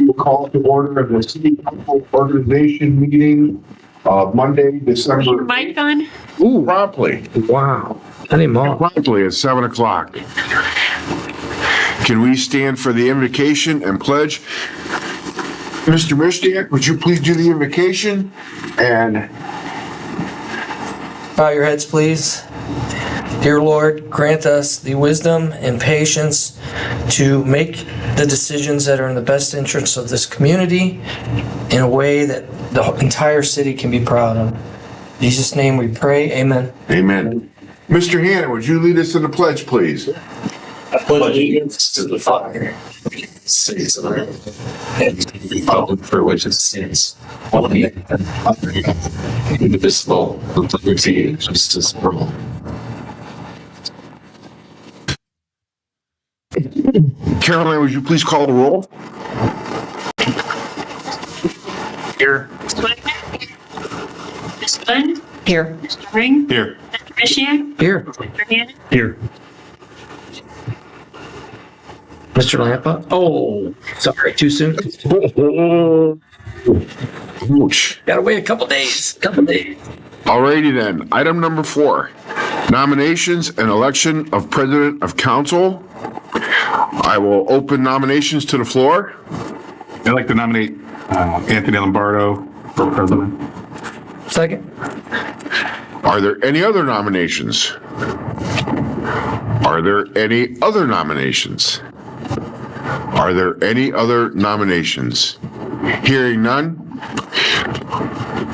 We'll call to order of the City Council Organization meeting, Monday, December. Mic on? Ooh, promptly. Wow. Anymore. Promptly at 7 o'clock. Can we stand for the invocation and pledge? Mr. Mishniak, would you please do the invocation? And Bow your heads, please. Dear Lord, grant us the wisdom and patience to make the decisions that are in the best interests of this community in a way that the entire city can be proud of. In Jesus' name we pray, amen. amen. Mr. Hanna, would you lead us in the pledge, please? I pledge allegiance to the flag of the United States of America and to the republic for which it stands, one nation, under God, indivisible, with liberty and justice for all. Caroline, would you please call the roll? Here. Mr. Wagner? Ms. Glenn? Here. Mr. Ring? Here. Mr. Mishniak? Here. Mr. Hannon? Here. Mr. Lampa? Oh, sorry, too soon? Ouch. Gotta wait a couple days. Alrighty then, item number 4, nominations and election of president of council. I will open nominations to the floor. I'd like to nominate Anthony Lombardo for president. Second. Are there any other nominations? Are there any other nominations? Are there any other nominations? Hearing none.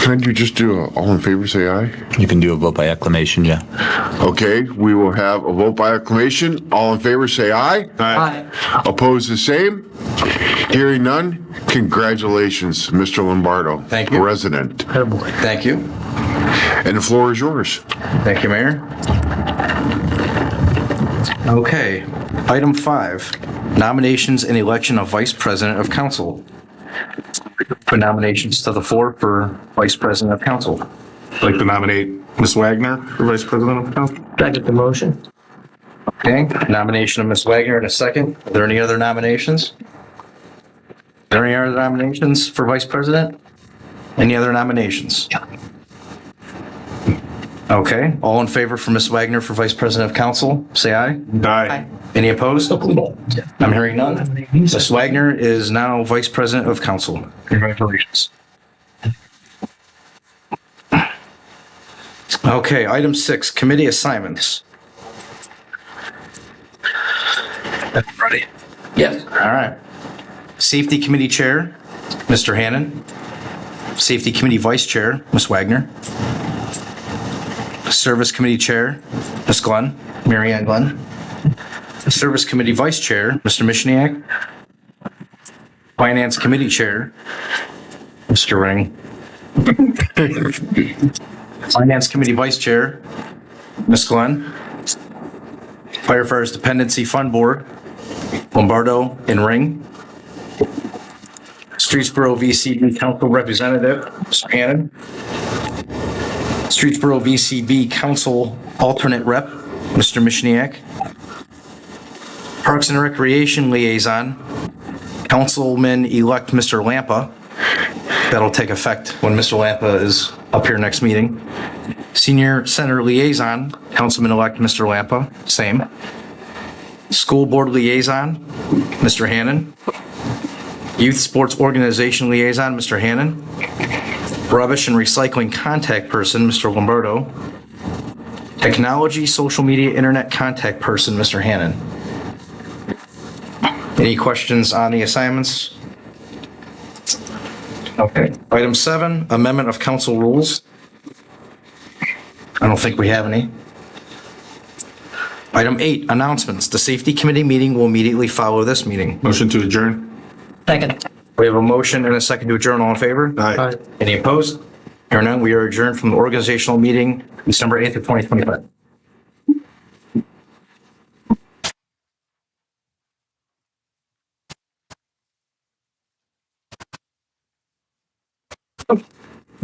Can you just do all in favor, say aye? You can do a vote by acclamation, yeah. Okay, we will have a vote by acclamation. All in favor, say aye. Aye. Opposed, the same. Hearing none. Congratulations, Mr. Lombardo. Thank you. President. Thank you. And the floor is yours. Thank you, Mayor. Okay, item 5, nominations and election of Vice President of Council. Put nominations to the floor for Vice President of Council. I'd like to nominate Ms. Wagner for vice president of council. Second the motion. Okay, nomination of Ms. Wagner in a second. Are there any other nominations? Are there any other nominations for Vice President? Any other nominations? Okay, all in favor for Ms. Wagner for Vice President of Council, say aye. Aye. Any opposed? I'm hearing none. Ms. Wagner is now Vice President of Council. Congratulations. Okay, item 6, committee assignments. Ready? Yes. All right. Safety Committee Chair, Mr. Hannon. Safety Committee Vice Chair, Ms. Wagner. Service Committee Chair, Ms. Glenn, Mary Ann Glenn. Service Committee Vice Chair, Mr. Mishniak. Finance Committee Chair, Mr. Ring. Finance Committee Vice Chair, Ms. Glenn. Firefighters Dependency Fund Board, Lombardo and Ring. Streetsboro VCB Council Representative, Mr. Hannon. Streetsboro VCB Council Alternate Rep, Mr. Mishniak. Parks and Recreation Liaison, Councilman-elect Mr. Lampa. That'll take effect when Mr. Lampa is up here next meeting. Senior Center Liaison, Councilman-elect Mr. Lampa, same. School Board Liaison, Mr. Hannon. Youth Sports Organization Liaison, Mr. Hannon. Rubbish and Recycling Contact Person, Mr. Lombardo. Technology, Social Media, Internet Contact Person, Mr. Hannon. Any questions on the assignments? Okay. Item 7, amendment of council rules. I don't think we have any. Item 8, announcements. The Safety Committee meeting will immediately follow this meeting. Motion to adjourn. Second. We have a motion and a second to adjourn. All in favor? Aye. Any opposed? Hearing none, we are adjourned from the organizational meeting December 8th of 2025.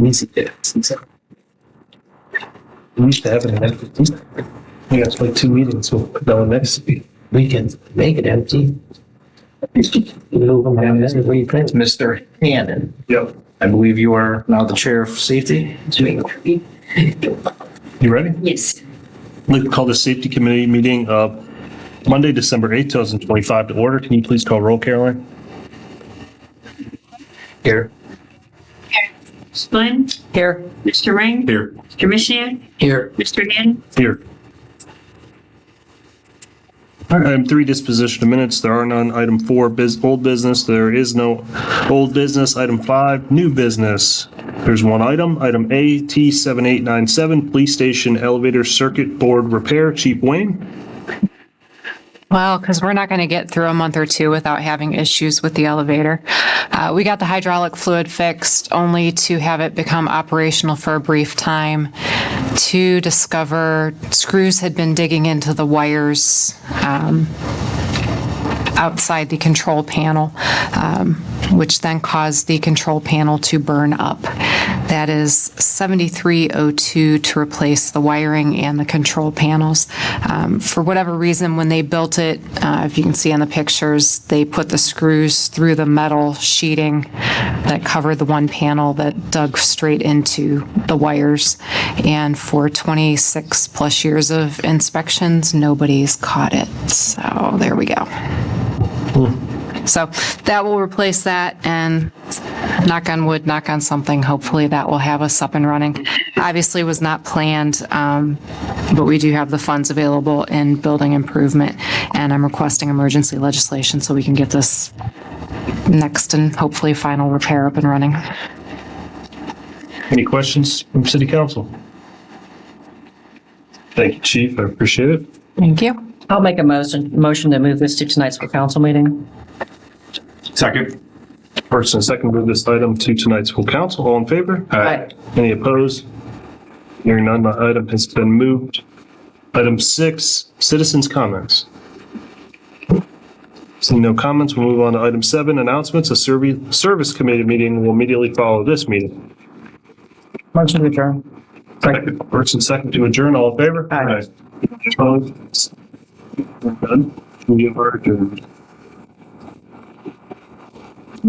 Easy. We used to have it in we got like 2 meetings, so now next week. We can make it empty. Move them down there, where you think? Mr. Hannon. Yep. I believe you are now the chair of safety. You ready? Yes. I'd like to call the safety committee meeting of Monday, December 8th, 2025 to order. Can you please call roll, Caroline? Here. Ms. Glenn? Here. Mr. Ring? Here. Mr. Mishia? Here. Mr. Gann? Here. All right, item 3, disposition of minutes. There are none. Item 4, old business. There is no old business. Item 5, new business. There's one item. Item A, T7897, police station elevator circuit board repair. Chief Wayne. Well, because we're not going to get through a month or two without having issues with the elevator. We got the hydraulic fluid fixed only to have it become operational for a brief time, to discover screws had been digging into the wires outside the control panel, which then caused the control panel to burn up. That is 7302 to replace the wiring and the control panels. For whatever reason, when they built it, if you can see on the pictures, they put the screws through the metal sheeting that covered the one panel that dug straight into the wires. And for 26 plus years of inspections, nobody's caught it. So there we go. So that will replace that, and knock on wood, knock on something, hopefully that will have us up and running. Obviously was not planned, but we do have the funds available in building improvement, and I'm requesting emergency legislation so we can get this next and hopefully final repair up and running. Any questions from City Council? Thank you, Chief. I appreciate it. Thank you. I'll make a motion to move this to tonight's full council meeting. Second. First and second, move this item to tonight's full council. All in favor? Aye. Any opposed? Hearing none, the item has been moved. Item 6, citizens' comments. Seeing no comments, we'll move on to item 7, announcements. A service committee meeting will immediately follow this meeting. Motion to adjourn. Second. First and second to adjourn. All in favor? Aye. Opposed? None. We are adjourned. I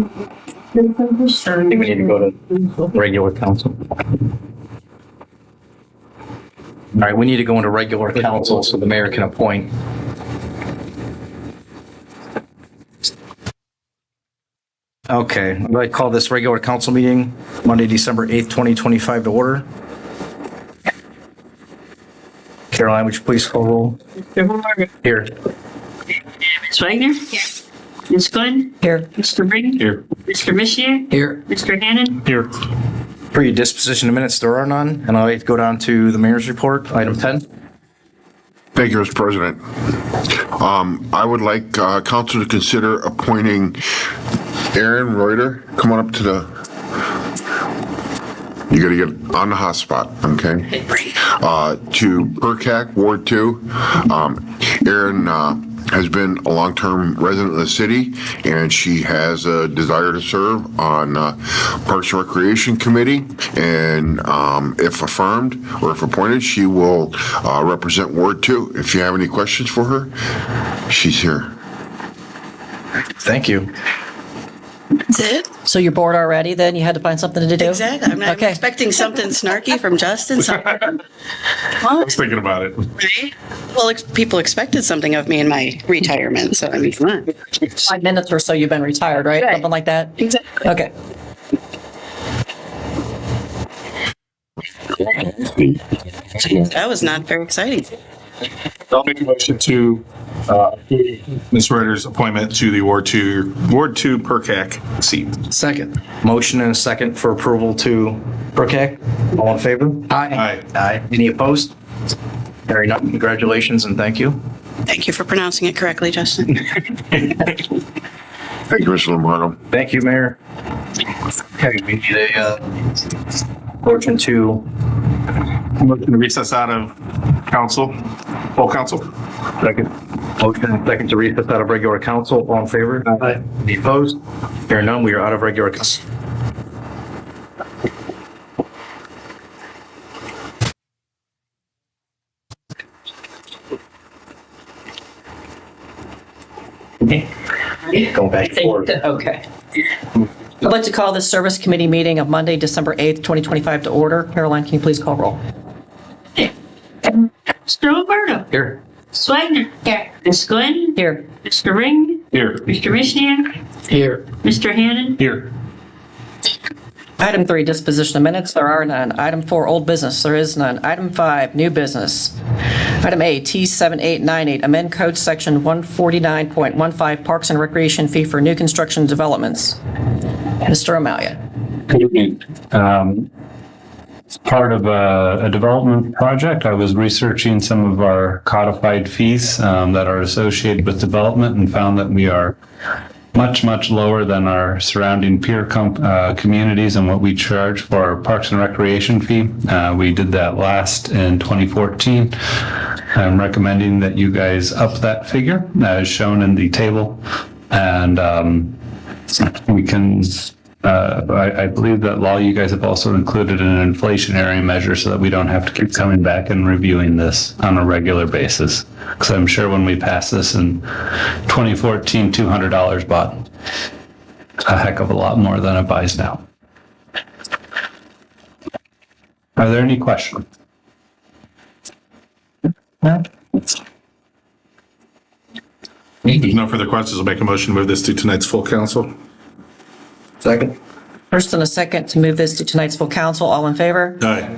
think we need to go to regular council. All right, we need to go into regular council so the mayor can appoint. Okay, I'd like to call this regular council meeting Monday, December 8th, 2025 to order. Caroline, would you please call roll? Here. Ms. Wagner? Here. Ms. Glenn? Here. Mr. Ring? Here. Mr. Mishia? Here. Mr. Hannon? Here. For your disposition of minutes, there are none, and I'd like to go down to the mayor's report, item 10. Thank you, Mr. President. I would like council to consider appointing Aaron Reuter. Come on up to the, you gotta get on the hot spot, okay? To PERCAC Ward 2. Aaron has been a long-term resident of the city, and she has a desire to serve on Parks and Recreation Committee. And if affirmed or if appointed, she will represent Ward 2. If you have any questions for her, she's here. Thank you. That's it? So you're bored already then? You had to find something to do? Exactly. I'm Okay. expecting something snarky from Justin. I was thinking about it. Right? Well, people expected something of me in my retirement, so I mean, come on. 5 minutes or so you've been retired, right? Right. Something like that? Exactly. Okay. That was not very exciting. I'll make a motion to Ms. Reuter's appointment to the Ward 2 PERCAC seat. Second. Motion and a second for approval to PERCAC. All in favor? Aye. Aye. Any opposed? Hearing none, congratulations and thank you. Thank you for pronouncing it correctly, Justin. Thank you, Mr. Lombardo. Thank you, Mayor. Okay, we need a motion to Motion to recess out of council, full council. second. Motion and second to recess out of regular council. All in favor? Aye. Any opposed? Hearing none, we are out of regular council. Going back and forth. Okay. I'd like to call this Service Committee meeting of Monday, December 8th, 2025 to order. Caroline, can you please call roll? Mr. Alberto. Here. Swagner. Here. Ms. Glenn. Here. Mr. Ring. Here. Mr. Mishnir. Here. Mr. Hannan. Here. Item 3, disposition of minutes. There are none. Item 4, old business. There is none. Item 5, new business. Item A, T7898, amend code section 149.15, Parks and Recreation fee for new construction developments. Mr. Amalia. Good evening. As part of a development project, I was researching some of our codified fees that are associated with development and found that we are much lower than our surrounding peer communities and what we charge for our Parks and Recreation fee. We did that last in 2014. I'm recommending that you guys up that figure as shown in the table. And we can, I believe that law, you guys have also included an inflationary measure so that we don't have to keep coming back and reviewing this on a regular basis. Because I'm sure when we passed this in 2014, $200 bought a heck of a lot more than it buys now. Are there any questions? No? If there's no further questions, I'll make a motion to move this to tonight's full council. Second. First and a second to move this to tonight's full council. All in favor? Aye.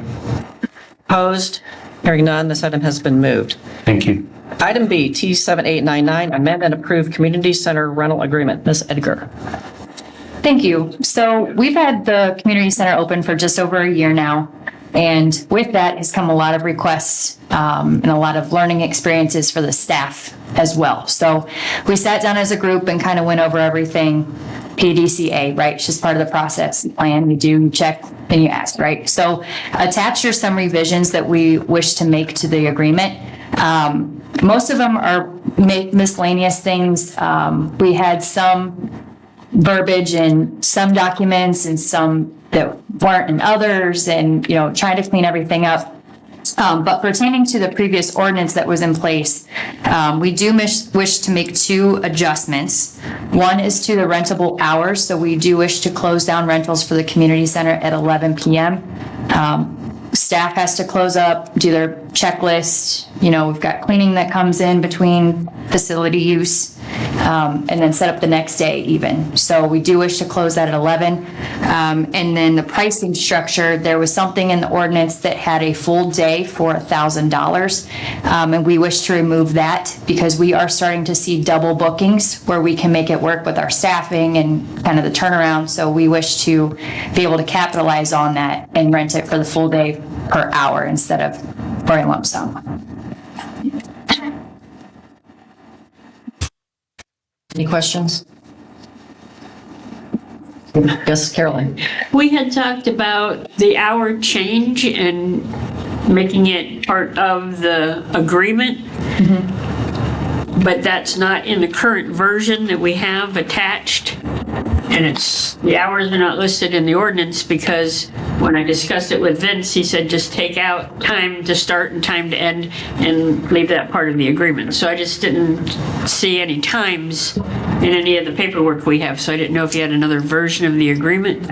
Opposed? Hearing none, this item has been moved. Thank you. Item B, T7899, amend and approve community center rental agreement. Ms. Edgar. Thank you. So we've had the community center open for just over a year now. And with that has come a lot of requests and a lot of learning experiences for the staff as well. So we sat down as a group and kind of went over everything PDCA, right? It's just part of the process plan. You do, you check, and you ask, right? So attached are some revisions that we wish to make to the agreement. Most of them are miscellaneous things. We had some verbiage in some documents and some that weren't in others, and, you know, trying to clean everything up. But pertaining to the previous ordinance that was in place, we do wish to make 2 adjustments. One is to the rentable hours. So we do wish to close down rentals for the community center at 11 p.m. Staff has to close up, do their checklist. You know, we've got cleaning that comes in between facility use, and then set up the next day even. So we do wish to close that at 11. And then the pricing structure, there was something in the ordinance that had a full day for $1,000. And we wish to remove that because we are starting to see double bookings where we can make it work with our staffing and kind of the turnaround. So we wish to be able to capitalize on that and rent it for the full day per hour instead of for a lump sum. Any questions? Yes, Caroline. We had talked about the hour change and making it part of the agreement. But that's not in the current version that we have attached. And the hours are not listed in the ordinance because when I discussed it with Vince, he said just take out time to start and time to end and leave that part of the agreement. So I just didn't see any times in any of the paperwork we have. So I didn't know if you had another version of the agreement.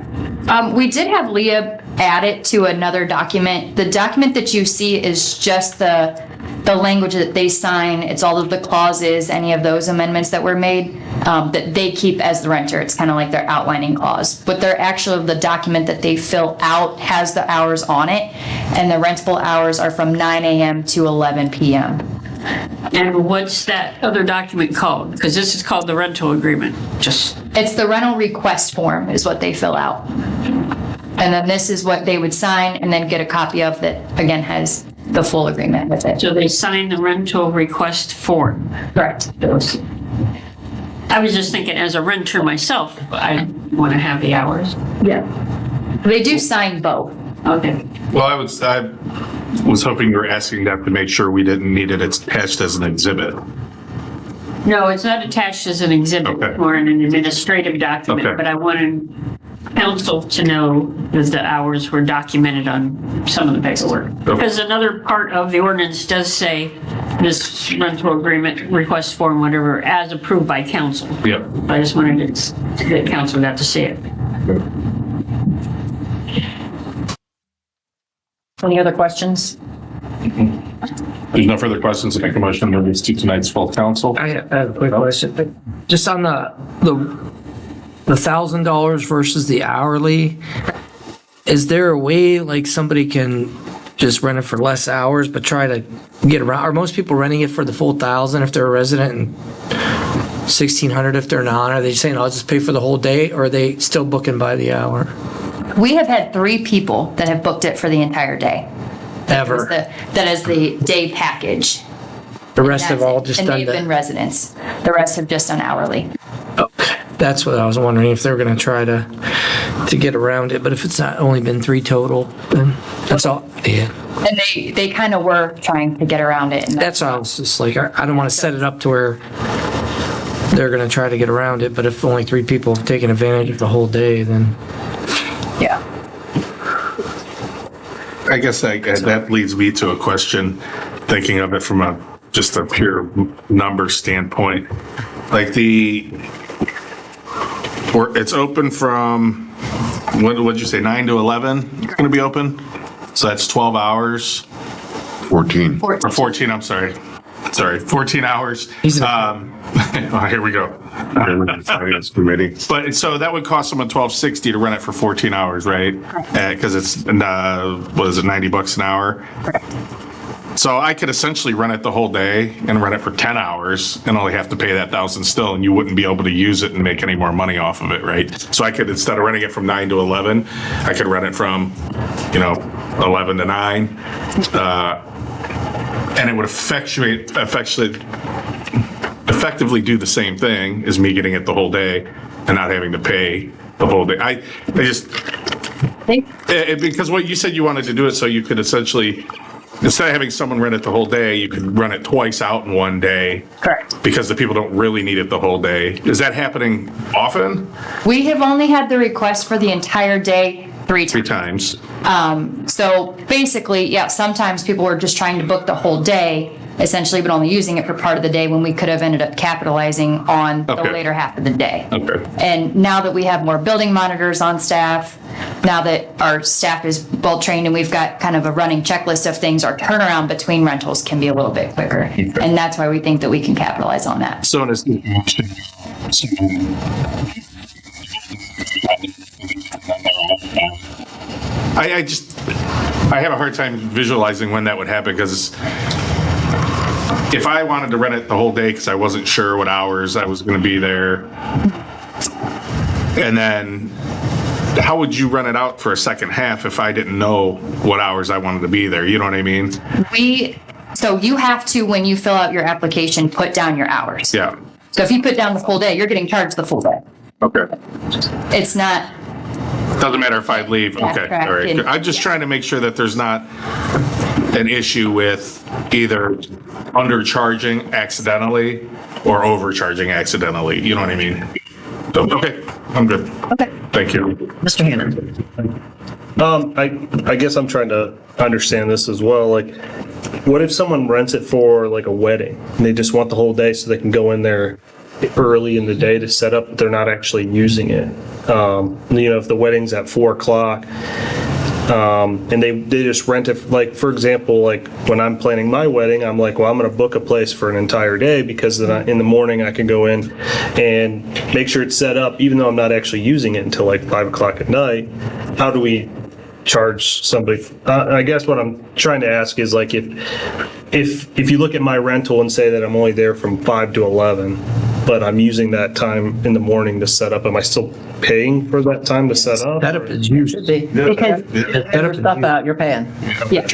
We did have Leah add it to another document. The document that you see is just the language that they sign. It's all of the clauses, any of those amendments that were made that they keep as the renter. It's kind of like their outlining clause. But the document that they fill out has the hours on it, and the rentable hours are from 9 a.m. to 11 p.m. And what's that other document called? Because this is called the rental agreement. It's the rental request form is what they fill out. And then this is what they would sign and then get a copy of that, again, has the full agreement with it. So they sign the rental request form. Correct. I was just thinking as a renter myself, I want to have the hours. Yeah. They do sign both. Okay. Well, I was hoping you were asking that to make sure we didn't need it attached as an exhibit. No, it's not attached as an exhibit or an administrative document, Okay. but I wanted council to know that the hours were documented on some of the paperwork. Because another part of the ordinance does say this rental agreement request form, whatever, as approved by council. Yep. I just wanted that council got to see it. Any other questions? There's no further questions. I make a motion to release to tonight's full council. I have a quick question. Just on the $1,000 versus the hourly, is there a way like somebody can just rent it for less hours but try to get around? Are most people renting it for the full 1,000 if they're a resident and 1,600 if they're not? Are they saying I'll just pay for the whole day, or are they still booking by the hour? We have had 3 people that have booked it for the entire day. Ever? That is the day package. The rest have That's all it. just And done they've been that? residents. The rest have just done hourly. Okay. That's what I was wondering, if they're going to try to get around it. But if it's not only been 3 total, then that's all. Yeah. And they kind of were trying to get around it. And That's why I was just like, I don't want to set it up to where they're going to try to get around it. But if only 3 people have taken advantage of the whole day, then. yeah. I guess that leads me to a question, thinking of it from just a pure number standpoint. Like it's open from, what'd you say, 9 to 11? It's going to be open? So that's 12 hours. 14. Or 14, I'm sorry. 14 hours. Oh, here we go. Finance committee. But so that would cost someone $12.60 to rent it for 14 hours, right? Because it's, what is it, $90 an hour? So I could essentially rent it the whole day and rent it for 10 hours and only have to pay that $1,000 still, and you wouldn't be able to use it and make any more money off of it, right? So I could, instead of renting it from 9 to 11, I could rent it from, 11 to 9. And it would effectively do the same thing as me getting it the whole day and not having to pay the whole day. I just, because what you said, you wanted to do it so you could essentially, instead of having someone rent it the whole day, you could run it twice out in one day. Correct. Because the people don't really need it the whole day. Is that happening often? We have only had the request for the entire day 3 times. 3 times. So basically, yeah, sometimes people were just trying to book the whole day, essentially, but only using it for part of the day when we could have ended up capitalizing on the later half of the day. Okay. And now that we have more building monitors on staff, now that our staff is well trained and we've got kind of a running checklist of things, our turnaround between rentals can be a little bit quicker. Okay. And that's why we think that we can capitalize on that. So in I have a hard time visualizing when that would happen, because if I wanted to rent it the whole day because I wasn't sure what hours I was going to be there, and then how would you rent it out for a second half if I didn't know what hours I wanted to be there? You know what I mean? So you have to, when you fill out your application, put down your hours. Yeah. So if you put down the full day, you're getting charged the full day. Okay. It's not. Doesn't matter if I leave. Okay. All right. I'm just trying to make sure that there's not an issue with either undercharging accidentally or overcharging accidentally. You know what I mean? So, okay, I'm good. Okay. Thank you. Mr. Hannon. I guess I'm trying to understand this as well. Like, what if someone rents it for like a wedding and they just want the whole day so they can go in there early in the day to set up, but they're not actually using it? If the wedding's at 4:00, and they just rent it, like, for example, like when I'm planning my wedding, I'm like, well, I'm going to book a place for an entire day, because then in the morning I can go in and make sure it's set up, even though I'm not actually using it until like 5:00 at night. How do we charge somebody? I guess what I'm trying to ask is, like, if you look at my rental and say that I'm only there from 5 to 11, but I'm using that time in the morning to set up, am I still paying for that time to set up? Setup is usually. Because Your stuff out, you're paying. yeah.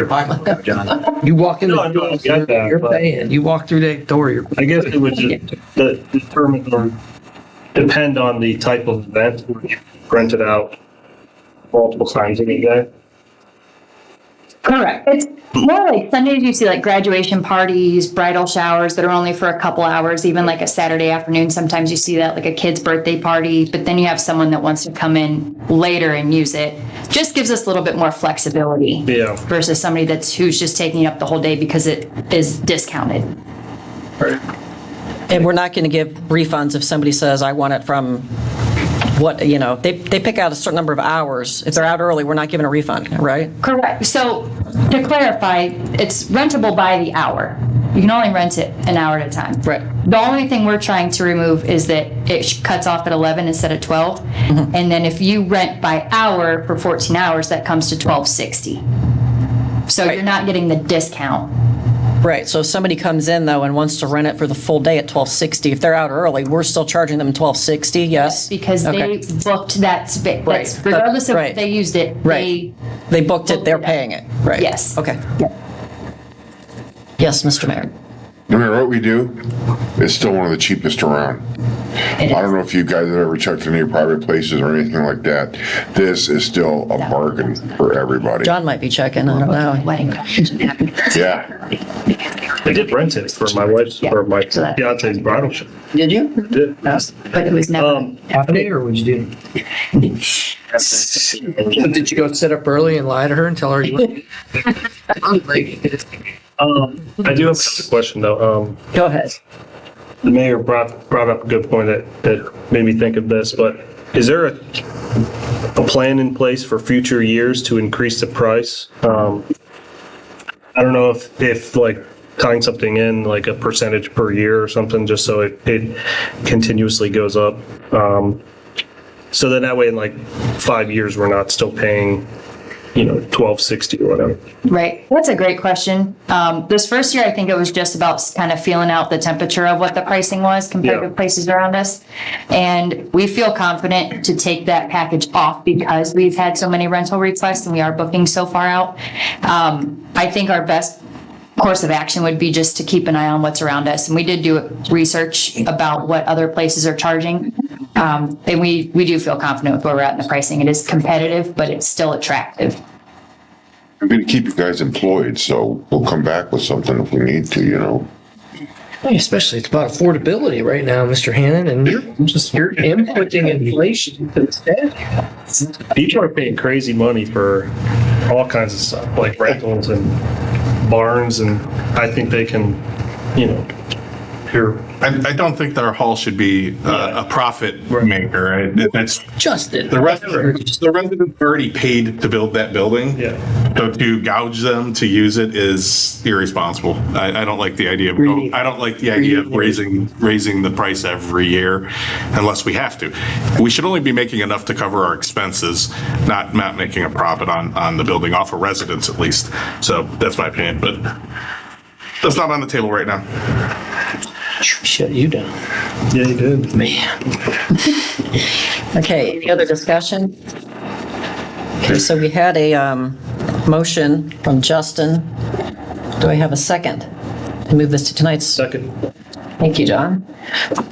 You walk in the No, door, I get that, you're but- paying. You walk through that door, you're. I guess it would just determine or depend on the type of event where you rent it out multiple times in a day. Correct. It's more like Sundays you see like graduation parties, bridal showers that are only for a couple hours, even like a Saturday afternoon. Sometimes you see that, like a kid's birthday party, but then you have someone that wants to come in later and use it. Just gives us a little bit more flexibility. Yeah. Versus somebody who's just taking up the whole day because it is discounted. And we're not going to give refunds if somebody says, I want it from what, you know, they pick out a certain number of hours. If they're out early, we're not giving a refund, right? Correct. So to clarify, it's rentable by the hour. You can only rent it an hour at a time. Right. The only thing we're trying to remove is that it cuts off at 11 instead of 12. Mm-hmm. And then if you rent by hour for 14 hours, that comes to $12.60. So you're not getting the discount. Right, so if somebody comes in though and wants to rent it for the full day at $12.60, if they're out early, we're still charging them $12.60, yes? Because Okay. they booked that space. Right. Regardless of Right. if they used it, Right. They booked it, they're paying it, right? Yes. Okay. Yes, Mr. Mayor. No matter what we do, it's still one of the cheapest around. I don't know if you guys have ever checked any private places or anything like that. This is still a bargain for everybody. John might be checking, I don't know. Wedding. Yeah. I did rent it for my wife's, or my fiance's bridal shower. Did you? Did. But it was never. Half a day, or what'd you do? Did you go sit up early and lie to her and tell her you went? I do have a question though. Go ahead. The mayor brought up a good point that made me think of this, but is there a plan in place for future years to increase the price? I don't know if like tying something in like a percentage per year or something, just so it continuously goes up. So then that way in like 5 years, we're not still paying, $12.60 or whatever. Right. That's a great question. This first year, I think it was just about kind of feeling out the temperature of what the pricing was compared to places around us. And we feel confident to take that package off because we've had so many rental requests and we are booking so far out. I think our best course of action would be just to keep an eye on what's around us. And we did do research about what other places are charging. And we do feel confident with where we're at in the pricing. It is competitive, but it's still attractive. I'm going to keep you guys employed, so we'll come back with something if we need to. Especially, it's about affordability right now, Mr. Hannon, and you're inputting inflation to the staff. People are paying crazy money for all kinds of stuff, like rentals and barns, and I think they can, I don't think that our hall should be a profit maker, right? That's Justin. the residents already paid to build that building. Yeah. So to gouge them to use it is irresponsible. I don't like the idea of raising the price every year unless we have to. We should only be making enough to cover our expenses, not making a profit on the building off of residents at least. So that's my opinion, but that's not on the table right now. Shut you down. Yeah, you did. Man. Okay, any other discussion? Okay, so we had a motion from Justin. Do I have a second to move this to tonight's? Second. Thank you, John.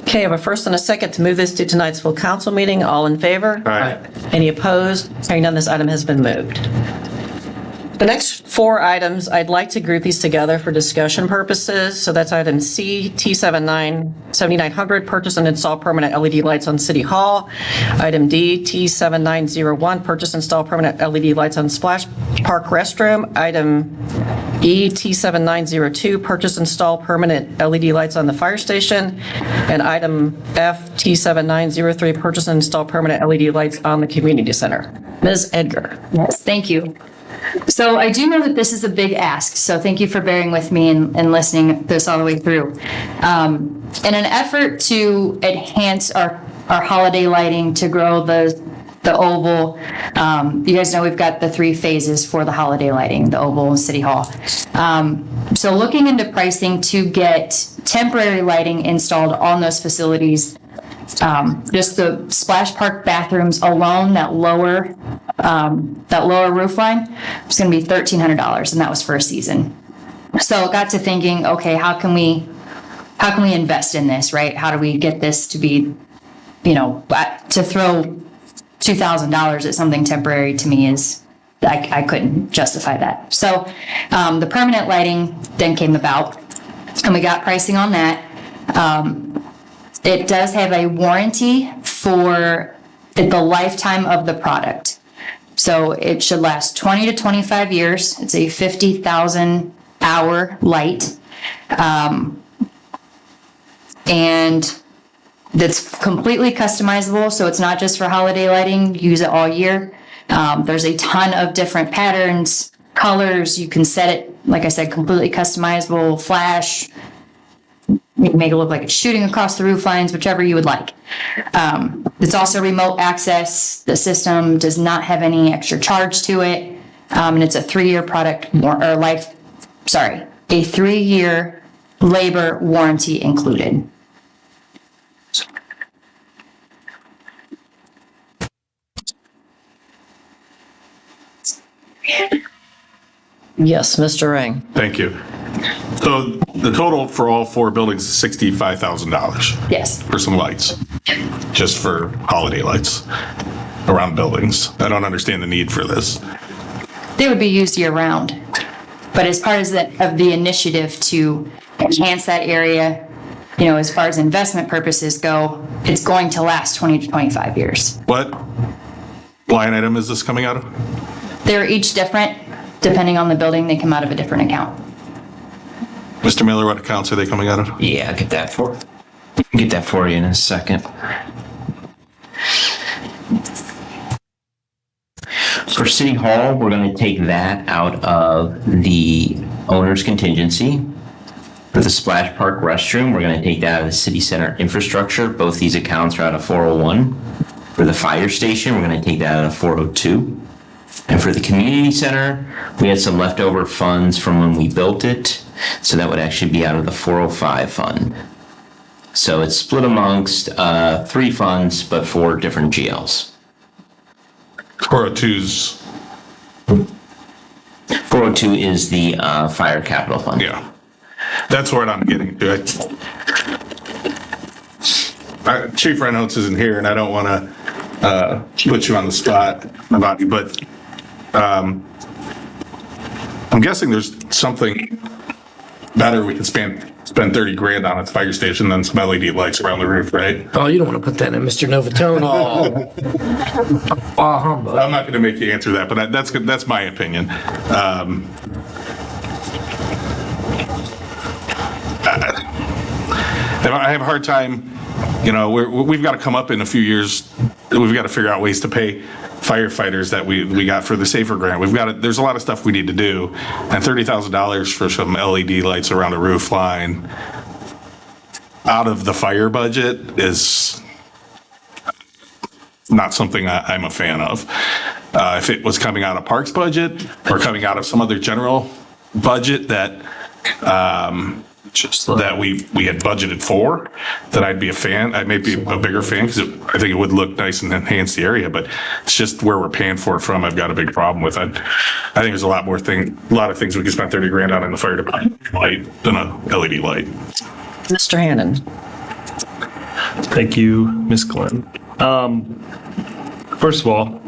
Okay, I have a first and a second to move this to tonight's full council meeting. All in favor? Aye. Any opposed? Hearing none, this item has been moved. The next four items, I'd like to group these together for discussion purposes. So that's item C, T7900, purchase and install permanent LED lights on City Hall. Item D, T7901, purchase and install permanent LED lights on Splash Park Restroom. Item E, T7902, purchase and install permanent LED lights on the fire station. And item F, T7903, purchase and install permanent LED lights on the community center. Ms. Edgar. Yes, thank you. So I do know that this is a big ask, so thank you for bearing with me and listening this all the way through. In an effort to enhance our holiday lighting, to grow the oval, you guys know we've got the 3 phases for the holiday lighting, the oval and City Hall. So looking into pricing to get temporary lighting installed on those facilities, just the Splash Park bathrooms alone, that lower roof line, it's going to be $1,300, and that was for a season. So I got to thinking, okay, how can we invest in this, right? How do we get this to be, to throw $2,000 at something temporary to me is, I couldn't justify that. So the permanent lighting then came about, and we got pricing on that. It does have a warranty for the lifetime of the product. So it should last 20 to 25 years. It's a 50,000 hour light. and that's completely customizable, so it's not just for holiday lighting, use it all year. There's a ton of different patterns, colors, you can set it, like I said, completely customizable, flash. You can make it look like it's shooting across the roof lines, whichever you would like. It's also remote access. The system does not have any extra charge to it. And it's a 3-year a 3-year labor warranty included. Yes, Mr. Ring. Thank you. So the total for all 4 buildings is $65,000 Yes. for some lights, just for holiday lights around buildings. I don't understand the need for this. They would be used year round, but as part of the initiative to enhance that area, you know, as far as investment purposes go, it's going to last 20 to 25 years. What line item is this coming out of? They're each different. Depending on the building, they come out of a different account. Mr. Miller, what accounts are they coming out of? Yeah, I'll get that for you in a second. For City Hall, we're going to take that out of the owner's contingency. For the Splash Park restroom, we're going to take that out of the City Center infrastructure. Both these accounts are out of 401. For the fire station, we're going to take that out of 402. And for the community center, we had some leftover funds from when we built it. So that would actually be out of the 405 fund. So it's split amongst 3 funds, but 4 different GLs. 402's. 402 is the fire capital fund. Yeah. That's what I'm getting to. Chief Reynolds isn't here, and I don't want to put you on the spot about you, but I'm guessing there's something better we can spend 30 grand on at the fire station than some LED lights around the roof, right? Oh, you don't want to put that in Mr. Novatone. Oh, humbug. I'm not going to make you answer that, but that's good. That's my opinion. I have a hard time, you know, we've got to come up in a few years. We've got to figure out ways to pay firefighters that we got for the SAFER grant. There's a lot of stuff we need to do, and $30,000 for some LED lights around a roof line out of the fire budget is not something I'm a fan of. If it was coming out of Parks budget or coming out of some other general budget that we had budgeted for, then I'd be a fan. I may be a bigger fan because I think it would look nice and enhance the area, but it's just where we're paying for it from. I've got a big problem with it. I think there's a lot of things we could spend 30 grand on in the fire department light than a LED light. Mr. Hannon. Thank you, Ms. Glenn. First of all,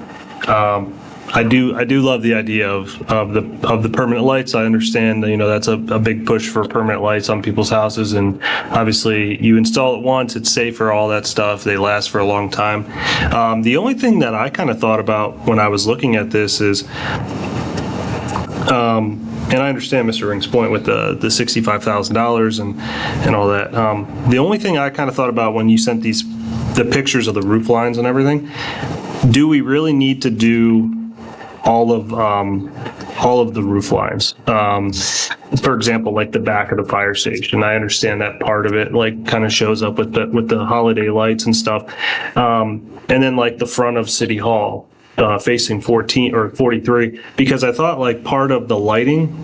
I do love the idea of the permanent lights. I understand, you know, that's a big push for permanent lights on people's houses, and obviously you install it once, it's safer, all that stuff. They last for a long time. The only thing that I kind of thought about when I was looking at this is, and I understand Mr. Ring's point with the $65,000 and all that. The only thing I kind of thought about when you sent the pictures of the roof lines and everything, do we really need to do all of the roof lines? For example, like the back of the fire station. I understand that part of it, like, kind of shows up with the holiday lights and stuff. And then like the front of City Hall, facing 14 or 43, because I thought like part of the lighting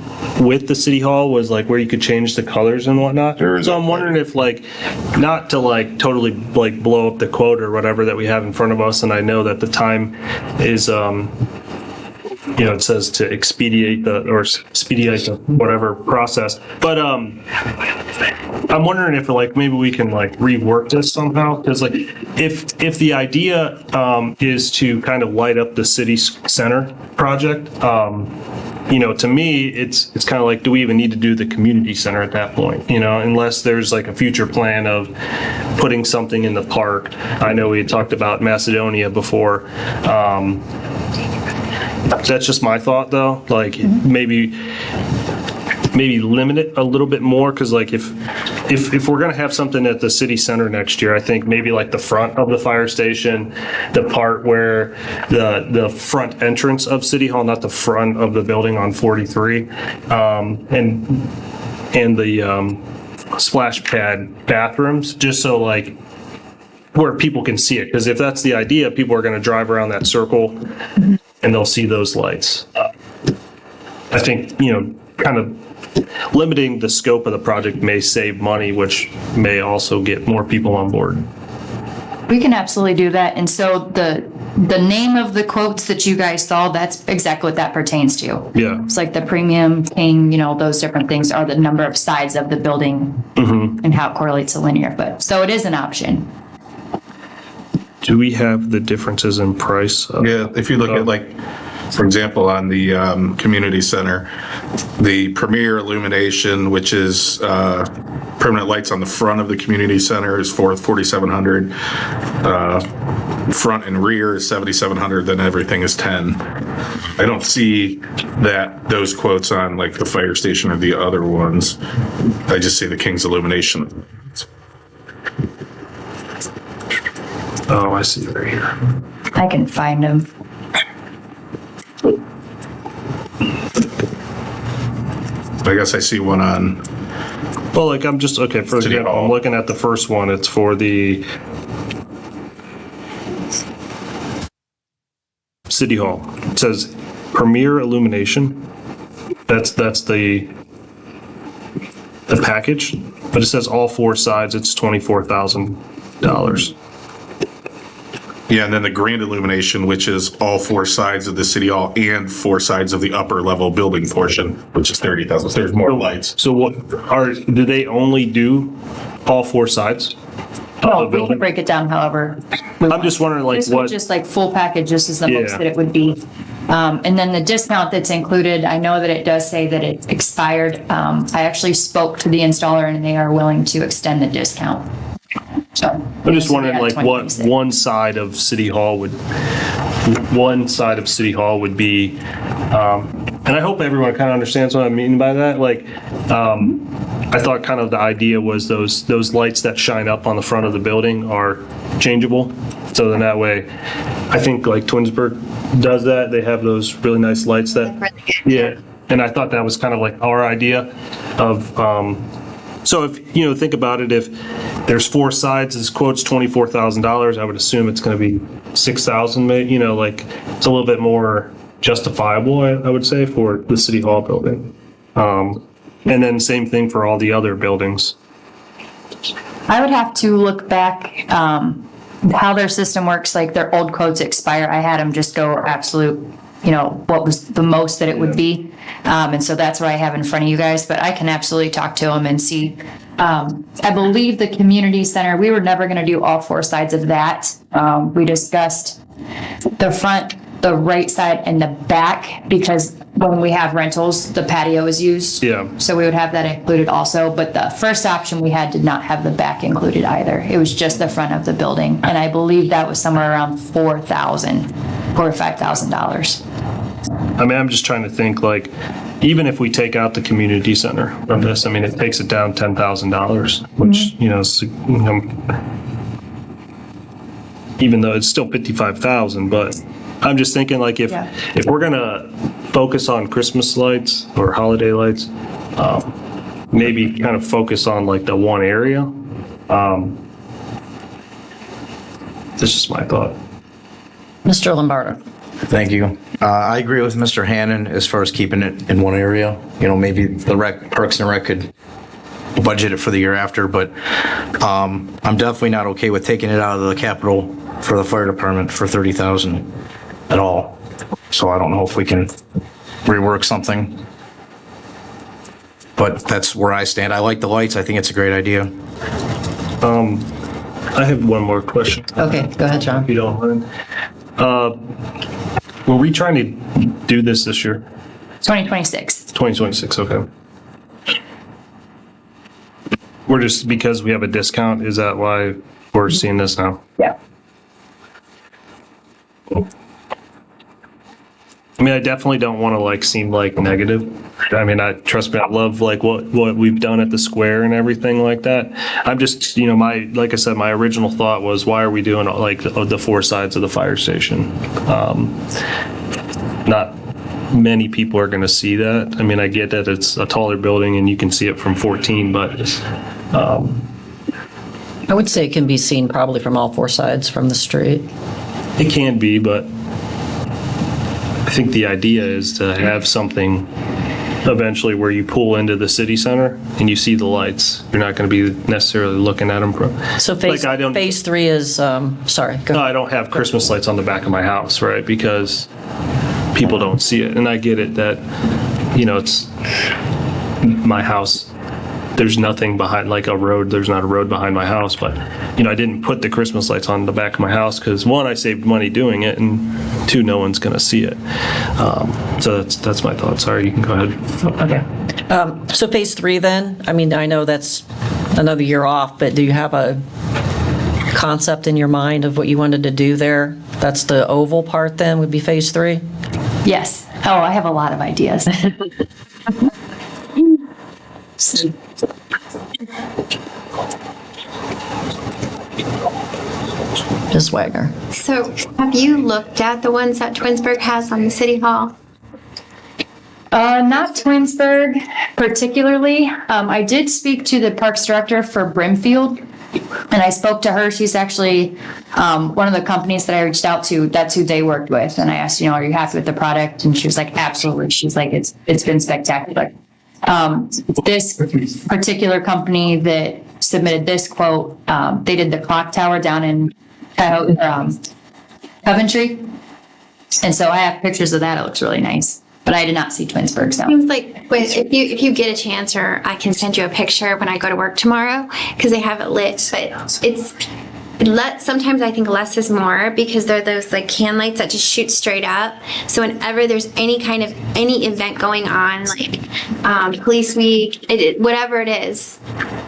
with the City Hall was like where you could change the colors and whatnot. So I'm wondering if, like, not to like totally like blow up the quote or whatever that we have in front of us, and I know that the time is you know, it says to expedite the whatever process. But I'm wondering if, like, maybe we can like rework this somehow, because like if the idea is to kind of light up the city center project, you know, to me it's kind of like, do we even need to do the community center at that point? You know, unless there's like a future plan of putting something in the park. I know we had talked about Macedonia before. That's just my thought, though. Like, maybe limit it a little bit more, because like if if we're gonna have something at the city center next year, I think maybe like the front of the fire station, the part where the front entrance of City Hall, not the front of the building on 43, and the splash pad bathrooms, just so like where people can see it. Because if that's the idea, people are gonna drive around that circle and they'll see those lights. I think, kind of limiting the scope of the project may save money, which may also get more people on board. We can absolutely do that. And so the name of the quotes that you guys saw, that's exactly what that pertains to. Yeah. It's like the premium, king, those different things are the number of sides of the building and how it correlates to linear foot. So it is an option. Do we have the differences in price? Yeah, if you look at for example, on the community center, the premier illumination, which is permanent lights on the front of the community center, is for $4,700. Front and rear is $7,700. Then everything is $10,000. I don't see those quotes on like the fire station or the other ones. I just see the King's illumination. Oh, I see right here. I can find them. I guess I see one on. Well, like I'm just, okay, for example, I'm looking at the first one. It's for the City Hall. It says Premier Illumination. That's the package, but it says all four sides. It's $24,000. Yeah, and then the grand illumination, which is all four sides of the city hall and four sides of the upper level building portion, which is $30,000. So there's more lights. So do they only do all four sides? Oh, we can break it down however. I'm just wondering This would just like full package, this is the most that it would be. And then the discount that's included, I know that it does say that it expired. I actually spoke to the installer and they are willing to extend the discount. So I'm just wondering like what one side of City Hall would be, and I hope everyone kind of understands what I mean by that. Like, I thought kind of the idea was those lights that shine up on the front of the building are changeable. So then that way, I think like Twinsburg does that. They have those really nice lights that, and I thought that was kind of like our idea of, so if, think about it, if there's four sides, this quote's $24,000, I would assume it's going to be $6,000, like it's a little bit more justifiable, I would say, for the City Hall building. And then same thing for all the other buildings. I would have to look back, how their system works, like their old quotes expire. I had them just go absolute, what was the most that it would be. And so that's what I have in front of you guys, but I can absolutely talk to them and see. I believe the community center, we were never going to do all four sides of that. We discussed the front, the right side, and the back, because when we have rentals, the patio is used. Yeah. So we would have that included also, but the first option we had did not have the back included either. It was just the front of the building. And I believe that was somewhere around $4,000 or $5,000. I mean, I'm just trying to think like, even if we take out the community center from this, I mean, it takes it down $10,000, which, is, even though it's still $55,000, but I'm just thinking like if we're gonna focus on Christmas lights or holiday lights, maybe kind of focus on like the one area. That's just my thought. Mr. Lombardo. Thank you. I agree with Mr. Hannon as far as keeping it in one area. Maybe the Parks and Rec could budget it for the year after, but I'm definitely not okay with taking it out of the capital for the fire department for $30,000 at all. So I don't know if we can rework something. But that's where I stand. I like the lights. I think it's a great idea. I have one more question. Okay, go ahead, John. If you don't mind. Were we trying to do this year? 2026. 2026, okay. We're just, because we have a discount, is that why we're seeing this now? Yeah. I mean, I definitely don't want to like seem like negative. I mean, trust me, I love like what we've done at the square and everything like that. I'm just, like I said, my original thought was, why are we doing like the four sides of the fire station? Not many people are going to see that. I mean, I get that it's a taller building and you can see it from 14, but I would say it can be seen probably from all four sides from the street. it can be, but I think the idea is to have something eventually where you pull into the city center and you see the lights. You're not going to be necessarily looking at them from. So phase 3 is, sorry, go ahead. No, I don't have Christmas lights on the back of my house, right? Because people don't see it. And I get it that, it's my house. There's nothing behind, like a road, there's not a road behind my house, but, I didn't put the Christmas lights on the back of my house because, one, I saved money doing it, and two, no one's going to see it. So that's my thought. Sorry, you can go ahead. Okay. So phase 3 then, I mean, I know that's another year off, but do you have a concept in your mind of what you wanted to do there? That's the oval part then, would be phase 3? Yes. Oh, I have a lot of ideas. Ms. Wagner. So have you looked at the ones that Twinsburg has on the City Hall? Not Twinsburg particularly. I did speak to the Parks Director for Brimfield, and I spoke to her. She's actually one of the companies that I reached out to. That's who they worked with. And I asked, are you happy with the product? And she was like, absolutely. She's like, it's been spectacular. This particular company that submitted this quote, they did the clock tower down in Coventry. And so I have pictures of that. It looks really nice. But I did not see Twinsburg. So. Seems like if you get a chance, or I can send you a picture when I go to work tomorrow, because they have it lit. But sometimes I think less is more, because they're those like can lights that just shoot straight up. So whenever there's any event going on, like Police Week, whatever it is,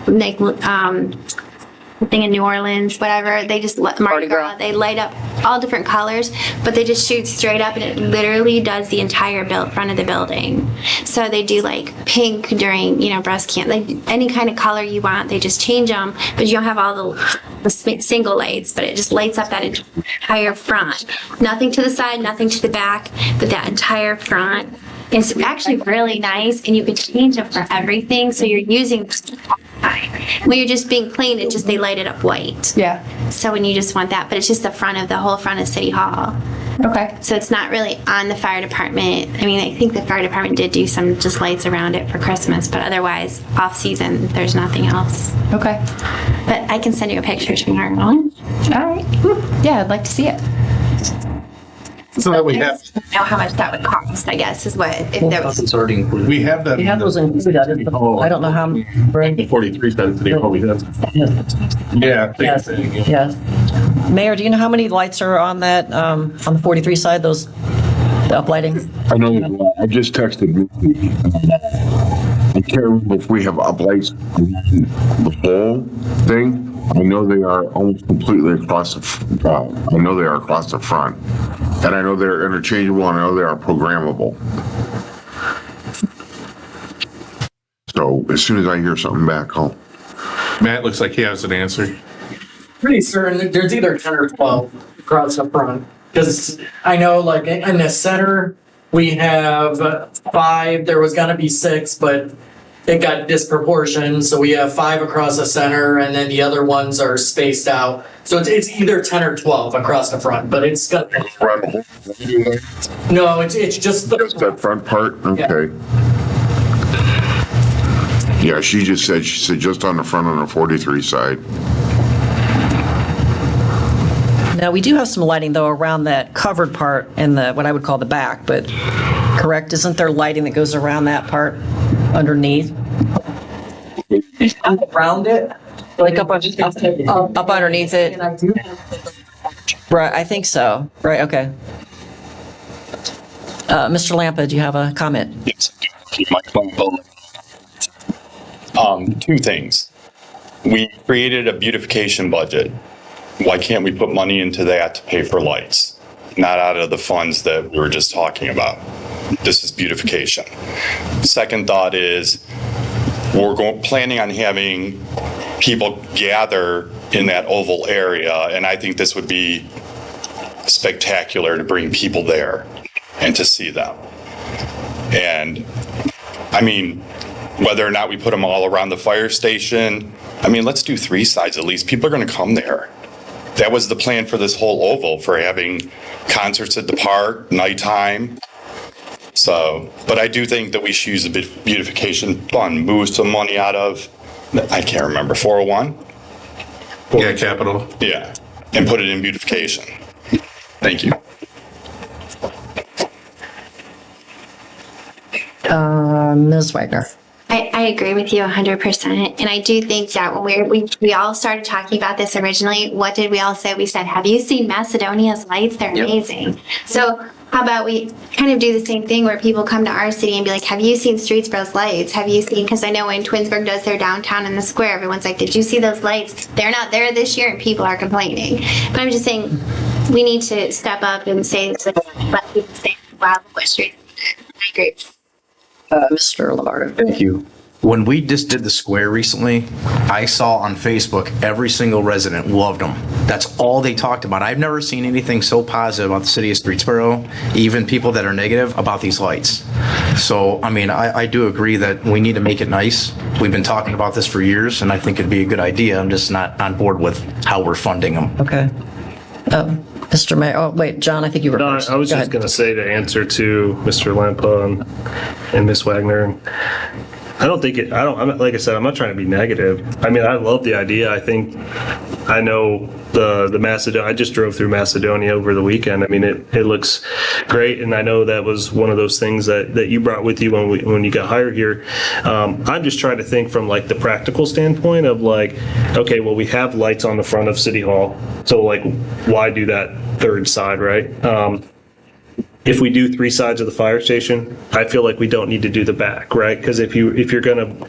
like thing in New Orleans, whatever, they just Mardi Gras, they light up all different colors, but they just shoot straight up, and it literally does the entire front of the building. So they do like pink during breast cancer, like any kind of color you want, they just change them, but you don't have all the single lights, but it just lights up that entire front. Nothing to the side, nothing to the back, but that entire front. It's actually really nice, and you can change them for everything, so you're using when you're just being plain, they light it up white. Yeah. So when you just want that, but it's just the whole front of City Hall. Okay. So it's not really on the fire department. I mean, I think the fire department did do some just lights around it for Christmas, but otherwise, off season, there's nothing else. Okay. But I can send you a picture tomorrow. All right. Yeah, I'd like to see it. So that we have. Know how much that would cost, I guess, is what, if there was. It's already included. We have that. You have those included. I don't know how. The 43 said City Hall, we have. Yeah. Yes. Yes. Mayor, do you know how many lights are on that, on the 43 side, the uplighting? I know, I just texted Mickey. I can't remember if we have uplights the whole thing. I know they are almost completely across I know they are across the front. And I know they're interchangeable, and I know they are programmable. So as soon as I hear something back, I'll... Matt looks like he has an answer. Pretty certain there's either 10 or 12 across the front. Because I know, like, in the center, we have 5. There was going to be 6, but it got disproportioned. So we have 5 across the center, and then the other ones are spaced out. So it's either 10 or 12 across the front, but it's got... No, it's just the... Just that front part? Okay. Yeah, she said just on the front on the 43 side. Now, we do have some lighting, though, around that covered part in what I would call the back, but correct? Isn't there lighting that goes around that part underneath? Around it? Like up underneath it? Right, I think so. Right, okay. Mr. Lampa, do you have a comment? Yes. Two things. We created a beautification budget. Why can't we put money into that to pay for lights? not out of the funds that we were just talking about. This is beautification. Second thought is we're planning on having people gather in that oval area, and I think this would be spectacular to bring people there and to see them. And I mean, whether or not we put them all around the fire station, I mean, let's do 3 sides at least. People are going to come there. That was the plan for this whole oval, for having concerts at the park, nighttime. So, but I do think that we should use the beautification fund, move some money out of, I can't remember, 401? Yeah, capital. Yeah, and put it in beautification. Thank you. Ms. Wagner. I agree with you 100%. And I do think that when we all started talking about this originally, what did we all say? We said, have you seen Macedonia's lights? They're amazing. So how about we kind of do the same thing where people come to our city and be like, have you seen Streetsboro's lights? Have you seen, because I know when Twinsburg does their downtown in the square, everyone's like, did you see those lights? They're not there this year and people are complaining. But I'm just saying, we need to step up and say, let people say, wow, what street? I agree. Mr. Lombardo. Thank you. When we just did the square recently, I saw on Facebook every single resident loved them. That's all they talked about. I've never seen anything so positive about the city of Streetsboro, even people that are negative about these lights. So, I mean, I do agree that we need to make it nice. We've been talking about this for years, and I think it'd be a good idea. I'm just not on board with how we're funding them. Okay. Mr. Mayor, oh, wait, John, I think you were first. I was just going to say to answer to Mr. Lampa and Ms. Wagner, like I said, I'm not trying to be negative. I mean, I love the idea. I know the Macedonia, I just drove through Macedonia over the weekend. I mean, it looks great. And I know that was one of those things that you brought with you when you got hired here. I'm just trying to think from like the practical standpoint of like, okay, well, we have lights on the front of City Hall. So like, why do that third side, right? If we do 3 sides of the fire station, I feel like we don't need to do the back, right? Because if you're going to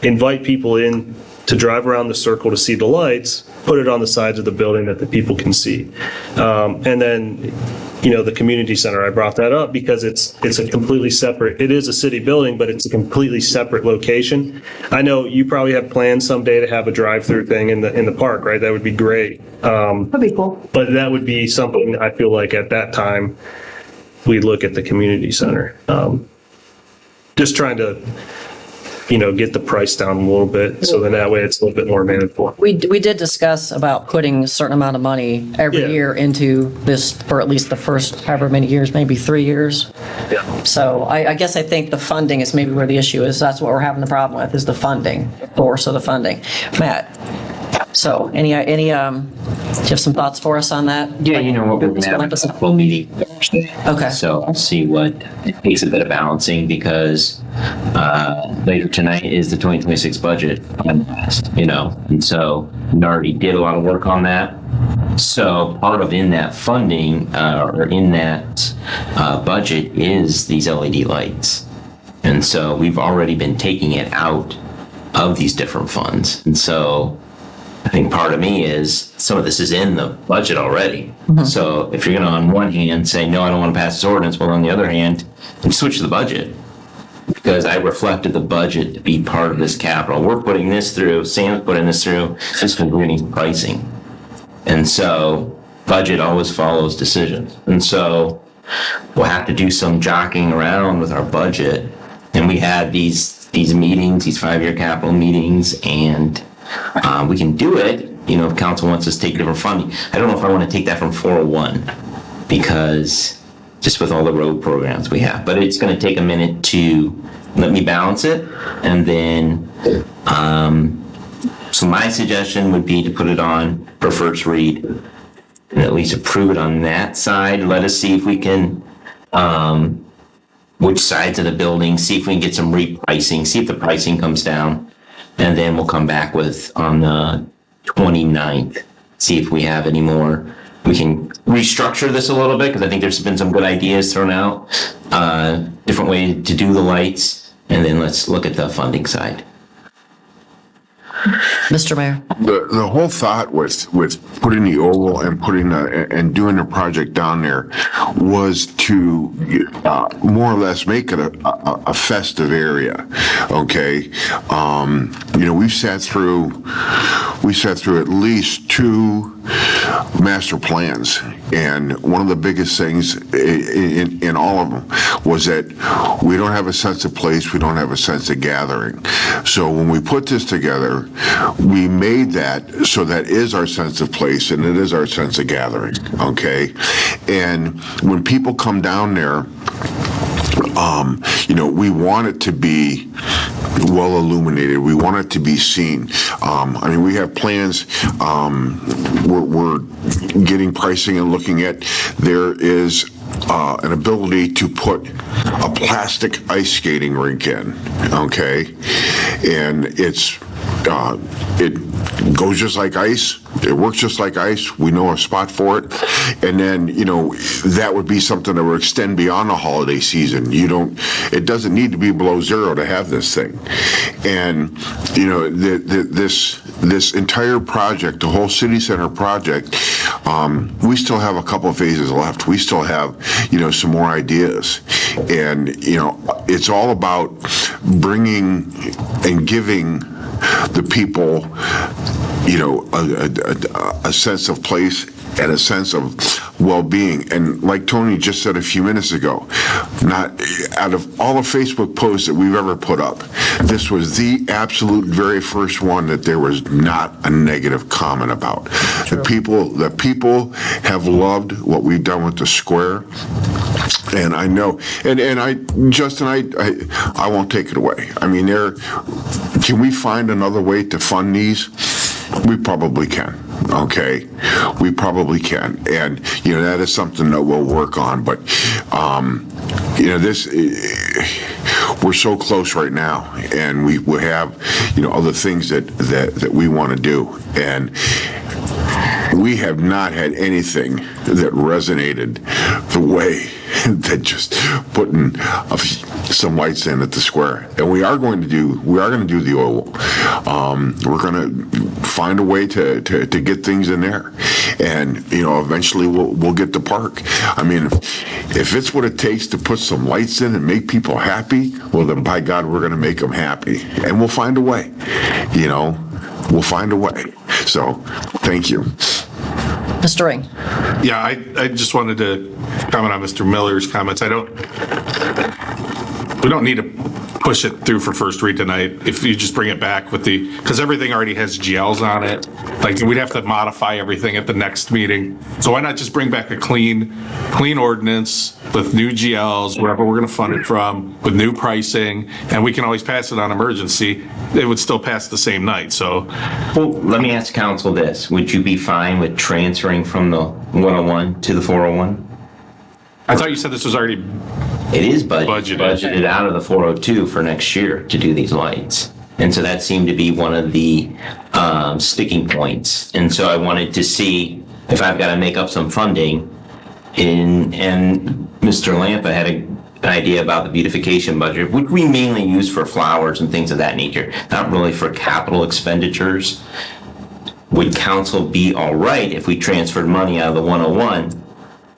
invite people in to drive around the circle to see the lights, put it on the sides of the building that the people can see. And then, the community center, I brought that up because it's a completely separate, it is a city building, but it's a completely separate location. I know you probably have plans someday to have a drive-through thing in the park, right? That would be great. That'd be cool. But that would be something I feel like at that time, we look at the community center. Just trying to, get the price down a little bit, so then that way it's a little bit more manageable. We did discuss about putting a certain amount of money every year into this for at least the first however many years, maybe 3 years. Yeah. So I guess I think the funding is maybe where the issue is. That's what we're having the problem with, is the funding, the source of the funding. Matt, so any do you have some thoughts for us on that? Yeah, what we're going to have a full meeting Thursday. Okay. So I'll see what, it takes a bit of balancing because later tonight is the 2026 budget, and so we already did a lot of work on that. So part of in that funding or in that budget is these LED lights. And so we've already been taking it out of these different funds. And so I think part of me is some of this is in the budget already. Mm-hmm. So if you're going to, on one hand, say, no, I don't want to pass this ordinance, well, on the other hand, switch the budget. Because I reflected the budget to be part of this capital. We're putting this through, Sam's putting this through, just because we're getting pricing. And so budget always follows decisions. And so we'll have to do some jockeying around with our budget. And we had these meetings, these 5-year capital meetings, and we can do it, if council wants us to take different funding. I don't know if I want to take that from 401 because just with all the road programs we have, but it's going to take a minute to let me balance it. And then, so my suggestion would be to put it on for first read and at least approve it on that side. Let us see if we can, which sides of the building, see if we can get some repricing, see if the pricing comes down. And then we'll come back with on the 29th, see if we have any more. We can restructure this a little bit because I think there's been some good ideas thrown out, different way to do the lights, and then let's look at the funding side. Mr. Mayor. The whole thought with putting the oval and and doing the project down there was to more or less make it a festive area. Okay, we've sat through at least 2 master plans, and one of the biggest things in all of them was that we don't have a sense of place, we don't have a sense of gathering. So when we put this together, we made that so that is our sense of place and it is our sense of gathering, okay? And when people come down there, we want it to be well illuminated. We want it to be seen. We have plans. We're getting pricing and looking at. There is an ability to put a plastic ice skating rink in. Okay, and it goes just like ice. It works just like ice. We know a spot for it. And then, that would be something that would extend beyond the holiday season. It doesn't need to be below 0 to have this thing. And, this entire project, the whole city center project, we still have a couple of phases left. We still have, some more ideas. And, it's all about bringing and giving the people, a sense of place and a sense of well-being. And like Tony just said a few minutes ago, not out of all the Facebook posts that we've ever put up, this was the absolute very first one that there was not a negative comment about. The people have loved what we've done with the square. And I know, Justin, I won't take it away. Can we find another way to fund these? We probably can. Okay, we probably can, and that is something that we'll work on. But we're so close right now, and we have other things that we want to do, and we have not had anything that resonated the way that just putting some lights in at the square. And we are going to do the oval. We're going to find a way to get things in there, and eventually we'll get the park. If it's what it takes to put some lights in and make people happy, well then by God we're going to make them happy, and we'll find a way. We'll find a way. So, thank you. Mr. Ring. Yeah, I just wanted to comment on Mr. Miller's comments. We don't need to push it through for first read tonight. If you just bring it back because everything already has GLs on it. Like, we'd have to modify everything at the next meeting. So why not just bring back a clean ordinance with new GLs, wherever we're going to fund it from, with new pricing, and we can always pass it on emergency. It would still pass the same night, so. Well, let me ask council this. Would you be fine with transferring from the 101 to the 401? I thought you said this was already. It is budgeted out of the 402 for next year to do these lights. And so that seemed to be one of the sticking points. And so I wanted to see if I've got to make up some funding. And Mr. Lampa had an idea about the beautification budget, which we mainly use for flowers and things of that nature, not really for capital expenditures. Would council be all right if we transferred money out of the 101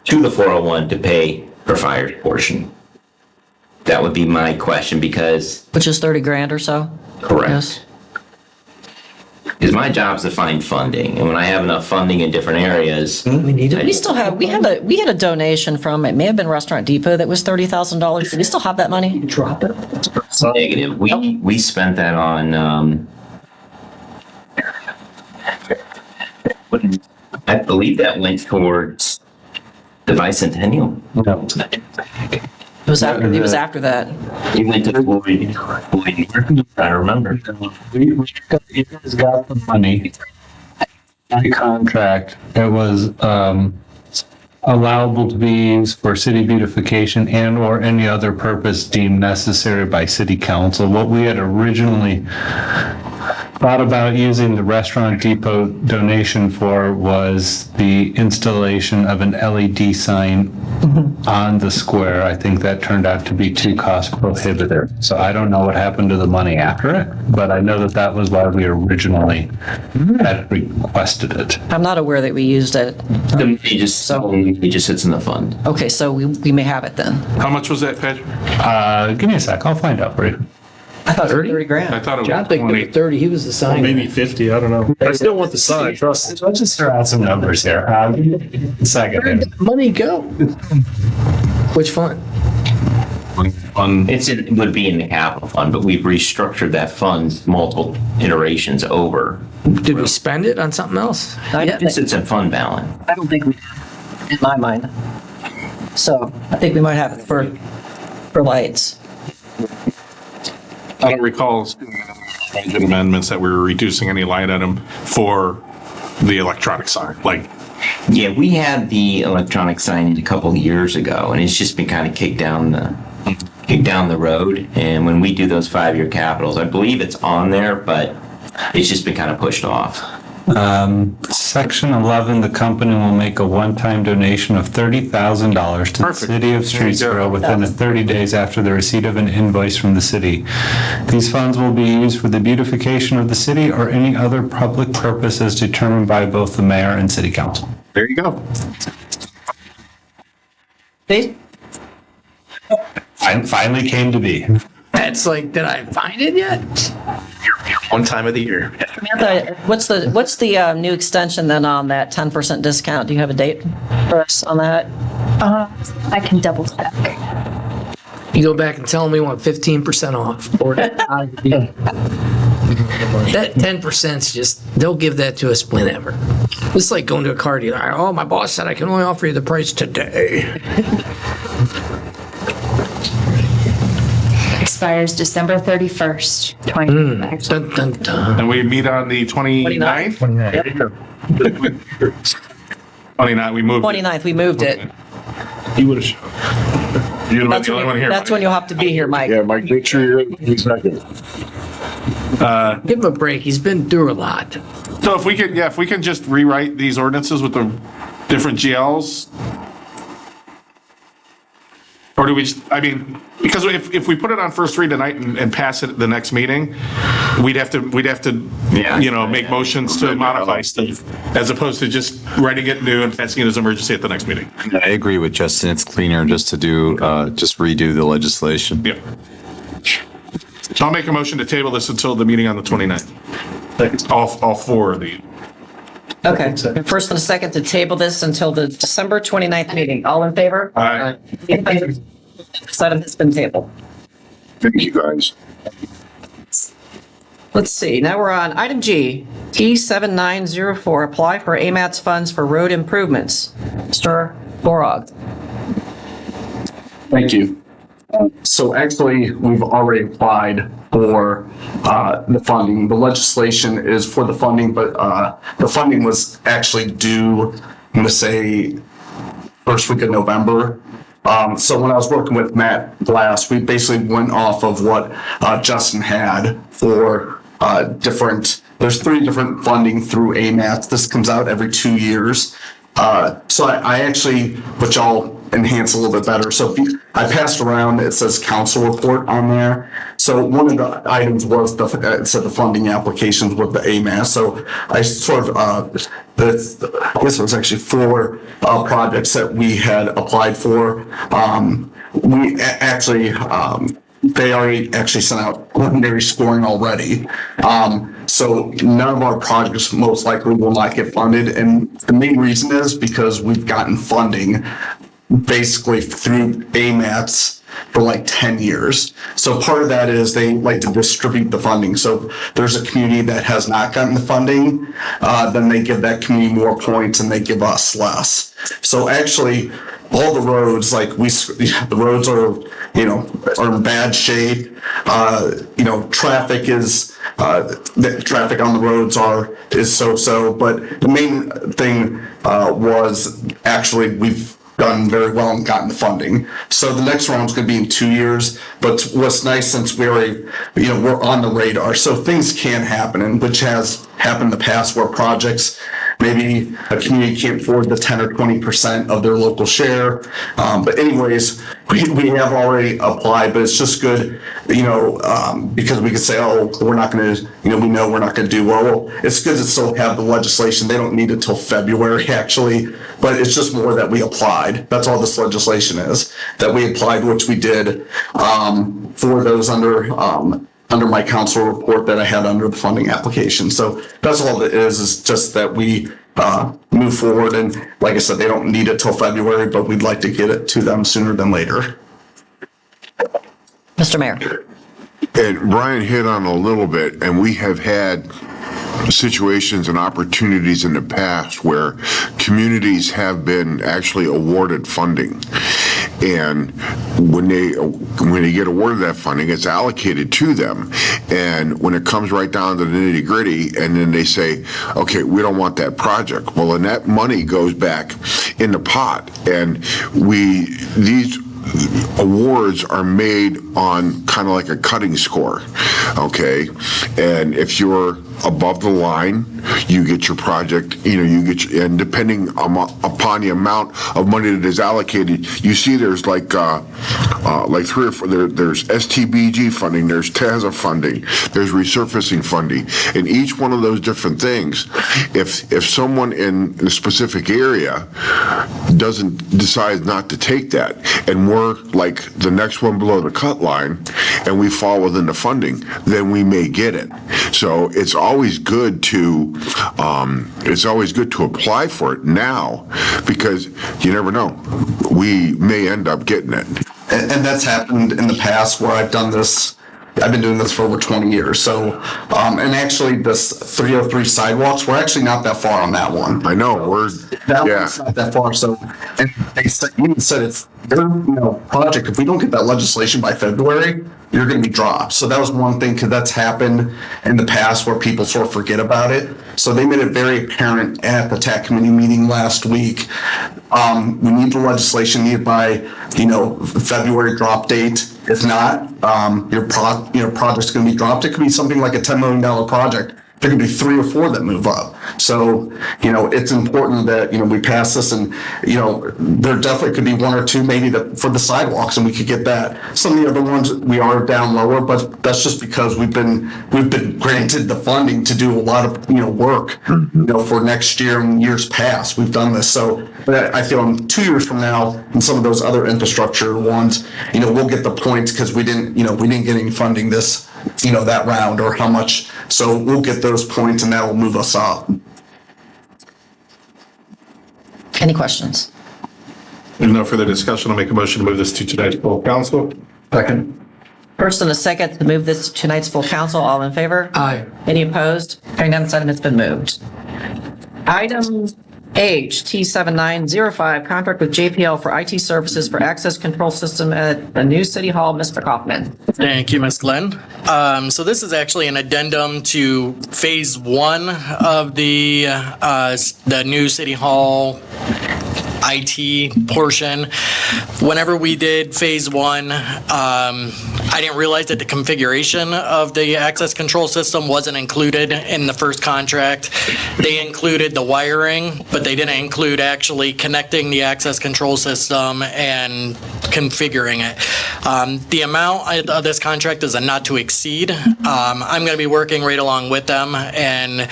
to the 401 to pay for fire's portion? That would be my question, because. Which is 30 grand or so? Correct. Yes. Because my job is to find funding, and when I have enough funding in different areas. We had a donation from, it may have been Restaurant Depot, that was $30,000. Do we still have that money? Drop it. Negative. We spent that on, I believe that went towards the bicentennial. No. It was after that. He went to Floyd. I remember. You guys got the money. By contract, it was allowable to be used for city beautification and or any other purpose deemed necessary by city council. What we had originally thought about using the Restaurant Depot donation for was the installation of an LED sign on the square. I think that turned out to be too cost prohibitive. So I don't know what happened to the money after it, but I know that that was why we originally had requested it. I'm not aware that we used it. He just sits in the fund. Okay, so we may have it then. How much was that, Patrick? Give me a sec, I'll find out for you. I thought it was 30 grand. I thought it was John picked 20. up 30, he was the sign. Maybe 50, I don't know. I still want the sign, trust me. Let's just throw out some numbers here. A second Where'd here. the money go? Which fund? It would be in the capital fund, but we've restructured that fund multiple iterations over. Did we spend it on something else? It sits in fund balance. I don't think we, in my mind. So I think we might have it for lights. I don't recall budget amendments that we were reducing any line item for the electronic sign, like. Yeah, we had the electronic sign a couple of years ago, and it's just been kind of kicked down the road. And when we do those 5-year capitals, I believe it's on there, but it's just been kind of pushed off. Section 11, the company will make a one-time donation of $30,000 to the city of Streetsboro within 30 days after the receipt of an invoice from the city. These funds will be used for the beautification of the city or any other public purpose as determined by both the mayor and city council. There you go. Finally came to be. That's like, did I find it yet? One time of the year. Samantha, what's the new extension then on that 10% discount? Do you have a date for us on that? I can double check. You go back and tell them we want 15% off. Or that 10%'s just, they'll give that to us whenever. It's like going to a car dealer. Oh, my boss said I can only offer you the price today. Expires December 31st, 2025. Dun, dun, dun. And we meet on the 29th? 29th, we moved. 29th, we moved it. He would have shown. You're the only one here. That's when you'll have to be here, Mike. Yeah, Mike, make sure you're in second. Give him a break. He's been through a lot. So if we can just rewrite these ordinances with the different GLs. Or do we just, I mean, because if we put it on first read tonight and pass it at the next meeting, we'd have to, make motions to modify stuff as opposed to just writing it new and passing it as emergency at the next meeting. I agree with Justin. It's cleaner just to do, just redo the legislation. Yeah. So I'll make a motion to table this until the meeting on the 29th. All four of the. Okay, first and a second to table this until the December 29th meeting. All in favor? Aye. This item has been tabled. Thank you, guys. Let's see, now we're on item G, T7904, apply for AMATS funds for road improvements. Mr. Borog. Thank you. So actually, we've already applied for the funding. The legislation is for the funding, but the funding was actually due, I'm going to say, first week of November. So when I was working with Matt Glass, we basically went off of what Justin had for there's 3 different funding through AMATS. This comes out every 2 years. So I actually, which I'll enhance a little bit better. So I passed around, it says council report on there. So one of the items was it said the funding applications with the AMAS. So I sort of, I guess it was actually 4 projects that we had applied for. We actually, they already actually sent out preliminary scoring already. So none of our projects most likely will not get funded. And the main reason is because we've gotten funding basically through AMATS for like 10 years. So part of that is they like to distribute the funding. So there's a community that has not gotten the funding, then they give that community more points and they give us less. So actually all the roads, like the roads are in bad shape. Traffic is, the traffic on the roads is so-so, but the main thing was actually done very well and gotten the funding. So the next round's going to be in 2 years. But what's nice, since we already, we're on the radar, so things can happen, and which has happened in the past where projects, maybe a community can't afford the 10 or 20% of their local share. But anyways, we have already applied, but it's just good, because we could say, oh, we're not going to, we know we're not going to do well. It's good to still have the legislation. They don't need it till February, actually, but it's just more that we applied. That's all this legislation is, that we applied, which we did for those under my council report that I had under the funding application. So that's all it is just that we move forward. And like I said, they don't need it till February, but we'd like to get it to them sooner than later. Mr. Mayor. And Brian hit on a little bit, and we have had situations and opportunities in the past where communities have been actually awarded funding. And when they get awarded that funding, it's allocated to them. And when it comes right down to the nitty gritty, and then they say, okay, we don't want that project. Well, then that money goes back in the pot. And these awards are made on kind of like a cutting score, okay? And if you're above the line, you get your project, and depending upon the amount of money that is allocated, you see there's like 3 or 4, there's STBG funding, there's TASA funding, there's resurfacing funding, and each one of those different things, if someone in a specific area decides not to take that, and we're like the next one below the cut line, and we fall within the funding, then we may get it. So it's always good to apply for it now, because you never know, we may end up getting it. And that's happened in the past where I've done this. I've been doing this for over 20 years. So, and actually this 303 sidewalks, we're actually not that far on that one. I know, one's not that far. So, and they even said it's their project. If we don't get that legislation by February, you're going to be dropped. So that was one thing, because that's happened in the past where people sort of forget about it. So they made it very apparent at the TAC committee meeting last week. We need the legislation needed by, February drop date. If not, your project's going to be dropped. It could be something like a $10 million project. There could be 3 or 4 that move up. So, it's important that, we pass this, and, there definitely could be 1 or 2 maybe for the sidewalks, and we could get that. Some of the other ones, we are down lower, but that's just because we've been granted the funding to do a lot of, work, for next year and years past. We've done this. So, but I feel in 2 years from now, and some of those other infrastructure ones, we'll get the points because we didn't get any funding this, that round or how much. So we'll get those points, and that will move us up. Any questions? There's no further discussion. I'll make a motion to move this to tonight's full council. Second. First and a second to move this to tonight's full council. All in favor? Aye. Any opposed? Hearing none, this item has been moved. Item H, T7905, contract with JPL for IT services for access control system at the new City Hall. Mr. Kaufman. Thank you, Ms. Glenn. So this is actually an addendum to phase 1 of the new City Hall IT portion. Whenever we did phase 1, I didn't realize that the configuration of the access control system wasn't included in the first contract. They included the wiring, but they didn't include actually connecting the access control system and configuring it. The amount of this contract is a not to exceed. I'm going to be working right along with them, and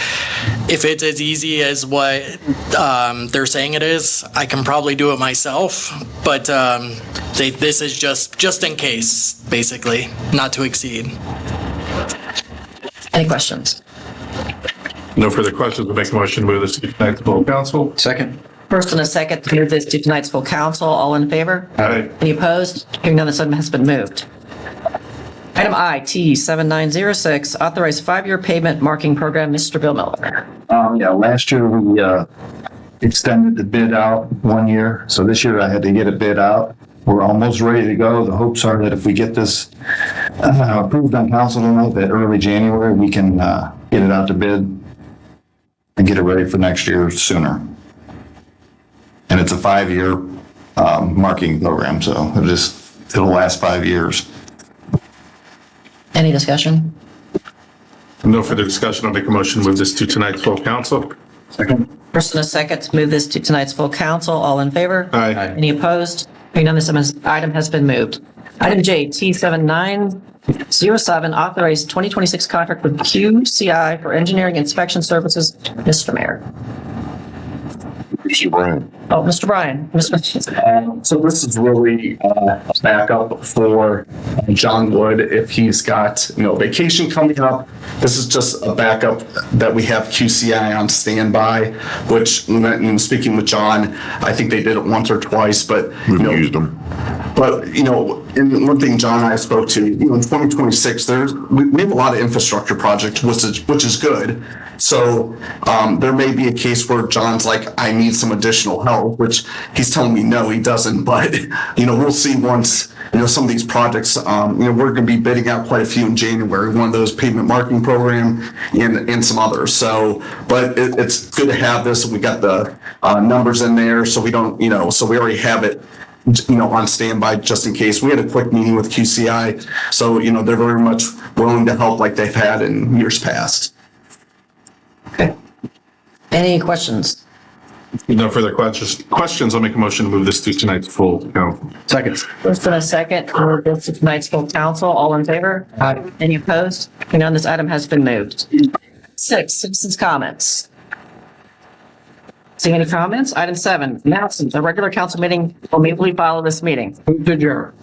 if it's as easy as what they're saying it is, I can probably do it myself, but this is just in case, basically, not to exceed. Any questions? No further questions. We'll make a motion to move this to tonight's full council. Second. First and a second to move this to tonight's full council. All in favor? Aye. Any opposed? Hearing none, this item has been moved. Item I, T7906, authorized 5-year pavement marking program. Mr. Bill Miller. Last year we extended the bid out 1 year. So this year I had to get a bid out. We're almost ready to go. The hopes are that if we get this approved on council tonight, that early January, we can get it out to bid and get it ready for next year sooner. And it's a 5-year marking program, so it'll last 5 years. Any discussion? No further discussion. I'll make a motion to move this to tonight's full council. Second. First and a second to move this to tonight's full council. All in favor? Aye. Any opposed? Hearing none, this item has been moved. Item J, T7907, authorized 2026 contract with QCI for engineering inspection services. Mr. Mayor. Mr. Bryan. Oh, Mr. Bryan. So this is really a backup for John Wood if he's got, vacation coming up. This is just a backup that we have QCI on standby, which, speaking with John, I think they did it once or twice, but We've used them. But, and one thing John and I spoke to, in 2026, we have a lot of infrastructure projects, which is good. So there may be a case where John's like, I need some additional help, which he's telling me no, he doesn't. But, we'll see once, some of these projects, we're going to be bidding out quite a few in January, one of those pavement marking program and some others. So, but it's good to have this. We got the numbers in there, so we don't, so we already have it on standby just in case. We had a quick meeting with QCI, so, they're very much willing to help like they've had in years past. Okay. Any questions? No further questions. I'll make a motion to move this to tonight's full council. Second. First and a second to move this to tonight's full council. All in favor? Aye. Any opposed? Hearing none, this item has been moved. 6, citizens' comments. Seeing any comments? Item 7, announcements. A regular council meeting will immediately follow this meeting. Move to adjourn.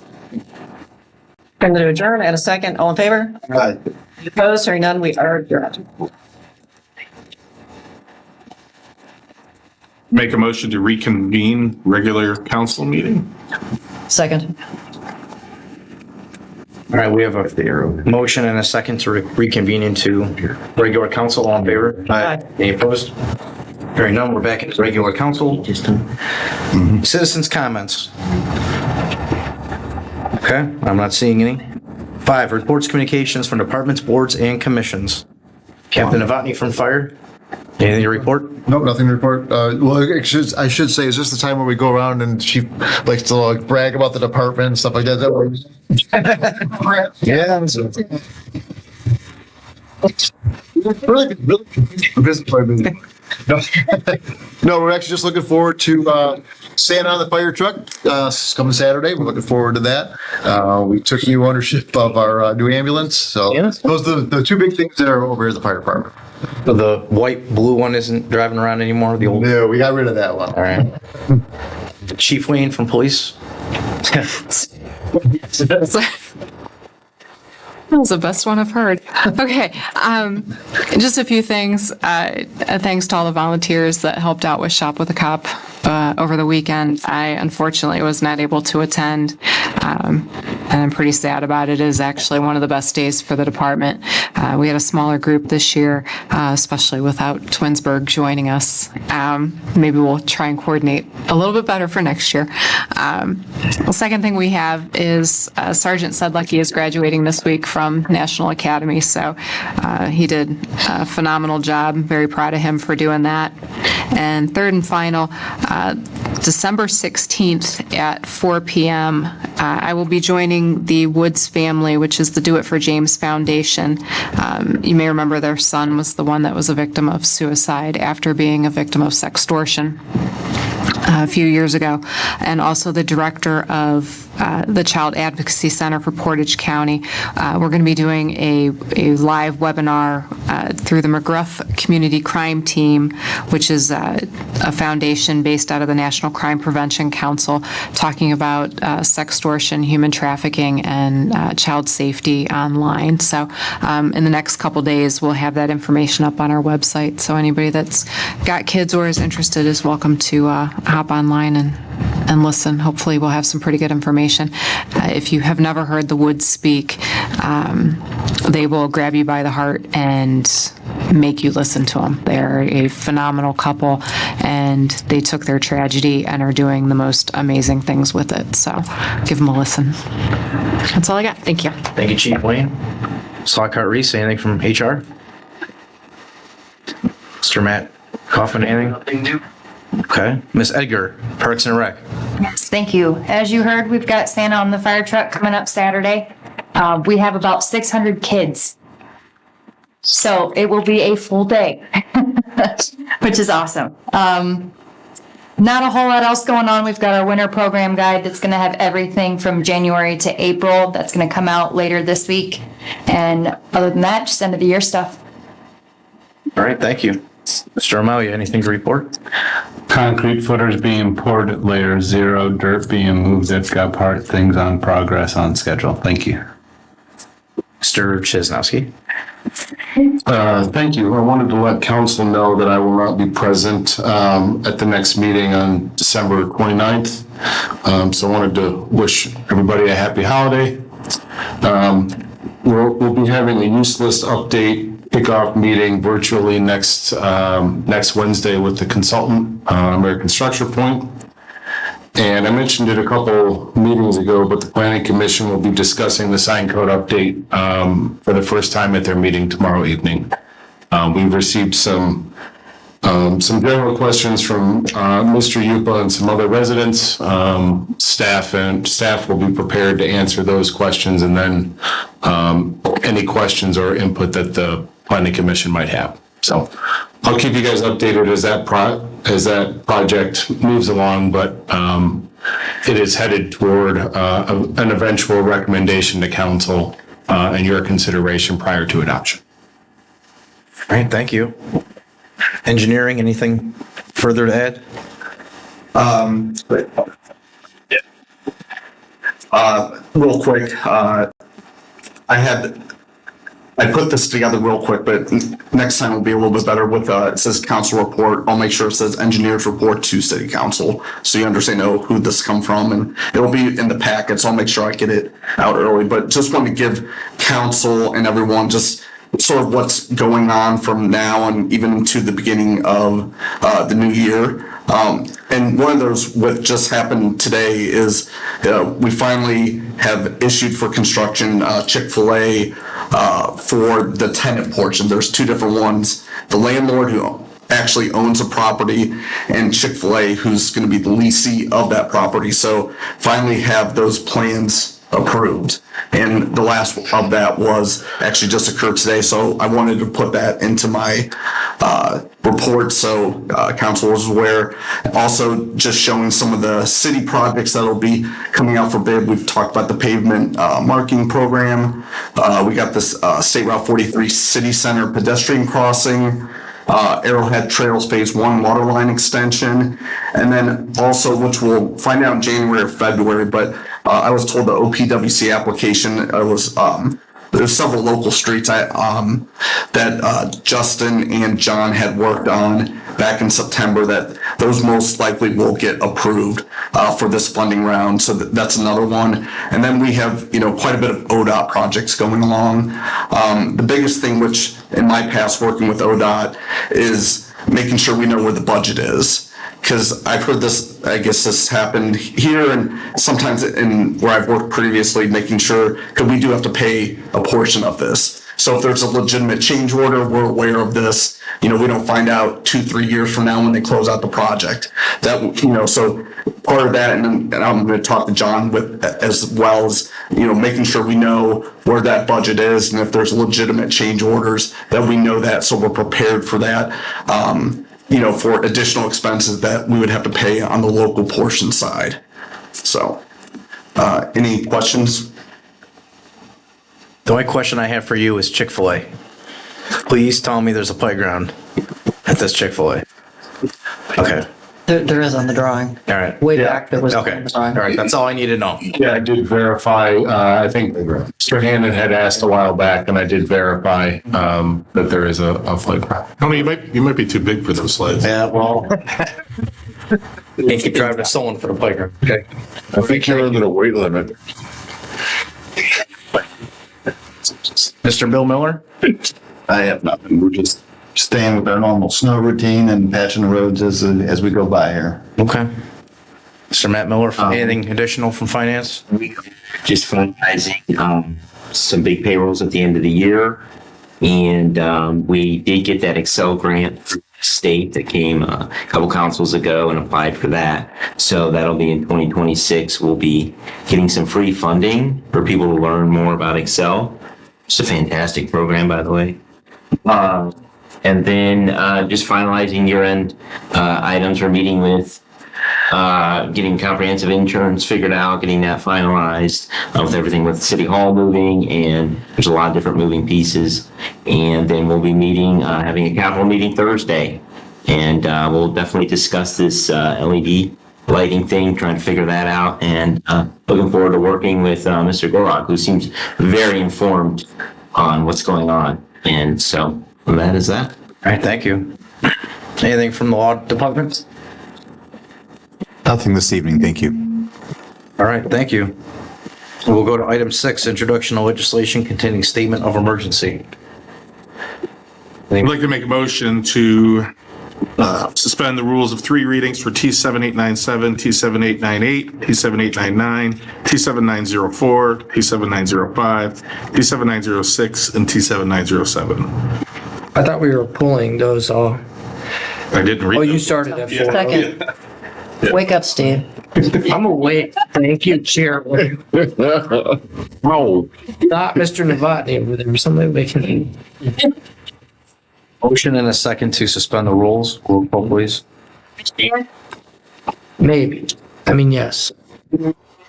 Bring to adjourn and a second. All in favor? Aye. Any opposed? Hearing none, we are adjourned. Make a motion to reconvene regular council meeting. Second. All right, we have a motion and a second to reconvene into regular council. All in favor? Aye. Any opposed? Hearing none, we're back into regular council. Citizens' comments. Okay, I'm not seeing any. 5, reports, communications from departments, boards, and commissions. Captain Novotny from Fire, anything to report? Nope, nothing to report. Well, I should say, is this the time where we go around and she likes to brag about the department and stuff like that? Yeah. Really busy. No, we're actually just looking forward to staying on the fire truck coming Saturday. We're looking forward to that. We took new ownership of our new ambulance. So those are the two big things that are over here at the fire department. So the white, blue one isn't driving around anymore? The old? No, we got rid of that one. All right. Chief Wayne from police? That was the best one I've heard. Okay, just a few things. Thanks to all the volunteers that helped out with Shop with a Cop over the weekend. I unfortunately was not able to attend, and I'm pretty sad about it. It is actually one of the best days for the department. We had a smaller group this year, especially without Twinsburg joining us. Maybe we'll try and coordinate a little bit better for next year. The second thing we have is Sergeant Sedlecki is graduating this week from National Academy, so he did a phenomenal job. Very proud of him for doing that. And third and final, December 16th at 4 p.m., I will be joining the Woods family, which is the Do It for James Foundation. You may remember their son was the one that was a victim of suicide after being a victim of sextortion a few years ago, and also the director of the Child Advocacy Center for Portage County. We're going to be doing a live webinar through the McGruff Community Crime Team, which is a foundation based out of the National Crime Prevention Council, talking about sextortion, human trafficking, and child safety online. So in the next couple days, we'll have that information up on our website. So anybody that's got kids or is interested is welcome to hop online and listen. Hopefully we'll have some pretty good information. If you have never heard the Woods speak, they will grab you by the heart and make you listen to them. They're a phenomenal couple, and they took their tragedy and are doing the most amazing things with it. So give them a listen. That's all I got. Thank you. Thank you, Chief Wayne. Slockhart Reese, anything from HR? Mr. Matt Kaufman, anything? Nothing new. Okay. Ms. Edgar, Parks and Rec. Yes, thank you. As you heard, we've got Santa on the fire truck coming up Saturday. We have about 600 kids. So it will be a full day, which is awesome. Not a whole lot else going on. We've got our winter program guide that's going to have everything from January to April. That's going to come out later this week. And other than that, just end of the year stuff. All right, thank you. Mr. Amalia, anything to report? Concrete footers being poured at layer 0, dirt being moved at Gov Park, things on progress, on schedule. Thank you. Mr. Chesnowski. Thank you. I wanted to let council know that I will not be present at the next meeting on December 29th. So I wanted to wish everybody a happy holiday. We'll be having a use list update kickoff meeting virtually next Wednesday with the consultant, American Structure Point. And I mentioned it a couple meetings ago, but the Planning Commission will be discussing the sign code update for the first time at their meeting tomorrow evening. We've received some general questions from Mr. Yupa and some other residents. Staff will be prepared to answer those questions, and then any questions or input that the Planning Commission might have. So I'll keep you guys updated as that project moves along, but it is headed toward an eventual recommendation to council and your consideration prior to adoption. All right, thank you. Engineering, anything further to add? Real quick, I put this together real quick, but next time will be a little bit better with, it says council report. I'll make sure it says engineers report to city council, so you understand who this come from, and it'll be in the packet, so I'll make sure I get it out early. But just want to give council and everyone just sort of what's going on from now and even to the beginning of the new year. And one of those, what just happened today is we finally have issued for construction Chick-fil-A for the tenant portion. There's two different ones. The landlord who actually owns a property and Chick-fil-A who's going to be the leasee of that property. So finally have those plans approved. And the last of that was actually just occurred today. So I wanted to put that into my report so council is aware. Also just showing some of the city projects that'll be coming out for bid. We've talked about the pavement marking program. We got this State Route 43 City Center pedestrian crossing. Arrowhead Trails Phase 1 water line extension, and then also, which we'll find out in January or February, but I was told the OPWC application was there's several local streets that Justin and John had worked on back in September that those most likely will get approved for this funding round. So that's another one. And then we have, quite a bit of ODOT projects going along. The biggest thing, which in my past working with ODOT, is making sure we know where the budget is. Because I've heard this, I guess this happened here and sometimes in where I've worked previously, making sure, because we do have to pay a portion of this. So if there's a legitimate change order, we're aware of this. We don't find out 2-3 years from now when they close out the project. That, so part of that, and I'm going to talk to John with as well as, making sure we know where that budget is and if there's legitimate change orders, that we know that so we're prepared for that. For additional expenses that we would have to pay on the local portion side. So, any questions? The only question I have for you is Chick-fil-A. Please tell me there's a playground at this Chick-fil-A. Okay. There is on the drawing. All right. Way back, there was on Okay. the drawing. All right. That's all I need to know. Yeah, I did verify, I think Mr. Hannon had asked a while back, and I did verify that there is a playground. Tony, you might be too big for those slides. Yeah, well. Can't keep driving to someone for the playground. Okay. I think you're under the weight limit. Mr. Bill Miller? I have nothing. We're just staying with our normal snow routine and patching the roads as we go by here. Okay. Mr. Matt Miller, anything additional from finance? Just finalizing some big payrolls at the end of the year. And we did get that Excel grant state that came a couple councils ago and applied for that. So that'll be in 2026. We'll be getting some free funding for people to learn more about Excel. It's a fantastic program, by the way. And then just finalizing year-end items. We're meeting with getting comprehensive insurance figured out, getting that finalized with everything with City Hall moving, and there's a lot of different moving pieces. And then we'll be meeting, having a capital meeting Thursday. And we'll definitely discuss this LED lighting thing, trying to figure that out, and looking forward to working with Mr. Gorok, who seems very informed on what's going on. And so that is that. All right, thank you. Anything from the law department? Nothing this evening, thank you. All right, thank you. We'll go to item 6, introduction of legislation containing statement of emergency. I'd like to make a motion to suspend the rules of 3 readings for T7897, T7898, T7899, T7904, T7905, T7906, and T7907. I thought we were pulling those all. I didn't read Oh, them. you started at 4. Second. Wake up, Steve. I'm awake. Thank you, Chairman. Oh. Not Mr. Novotny over there. Somebody making. Motion and a second to suspend the rules. Roll call, please. Maybe. I mean, yes.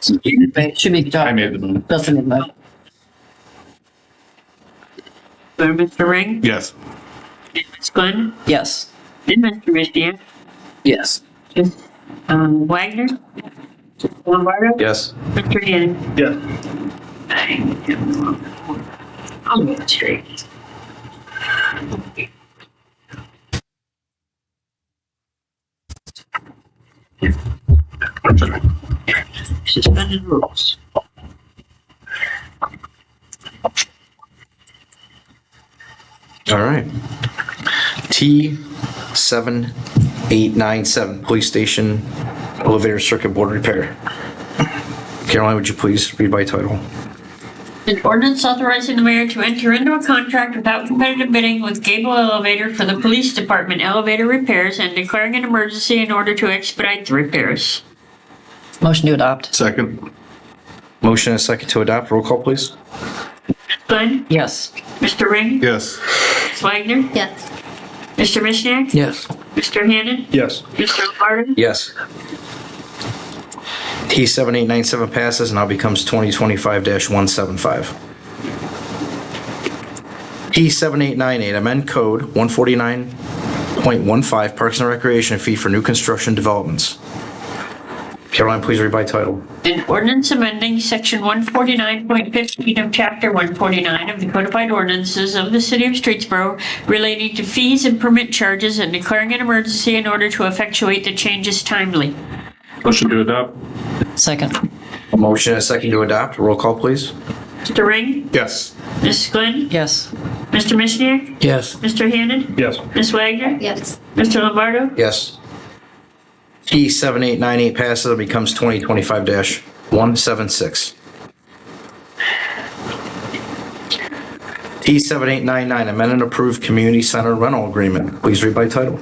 Should be John. I made the move. Doesn't it, though? Mr. Ring? Yes. Ms. Glenn? Yes. And Mr. Misniak? Yes. Wagner? Lombardo? Yes. Mr. Hannon? Yes. I'll get straight. Suspended rules. All right. T7897, police station elevator circuit board repair. Caroline, would you please read by title? An ordinance authorizing the mayor to enter into a contract without competitive bidding with Gable Elevator for the police department elevator repairs and declaring an emergency in order to expedite the repairs. Motion to adopt. Second. Motion and a second to adopt. Roll call, please. Glenn? Yes. Mr. Ring? Yes. Ms. Wagner? Yes. Mr. Misniak? Yes. Mr. Hannon? Yes. Mr. Lombardo? Yes. T7897 passes and now becomes 2025-175. T7898, amend code 149.15, Parks and Recreation fee for new construction developments. Caroline, please read by title. An ordinance amending section 149.15 of chapter 149 of the codified ordinances of the city of Streetsboro relating to fees and permit charges and declaring an emergency in order to effectuate the changes timely. Motion to adopt. Second. A motion and a second to adopt. Roll call, please. Mr. Ring? Yes. Ms. Glenn? Yes. Mr. Misniak? Yes. Mr. Hannon? Yes. Ms. Wagner? Yes. Mr. Lombardo? Yes. T7898 passes and becomes 2025-176. T7899, amend and approve community center rental agreement. Please read by title.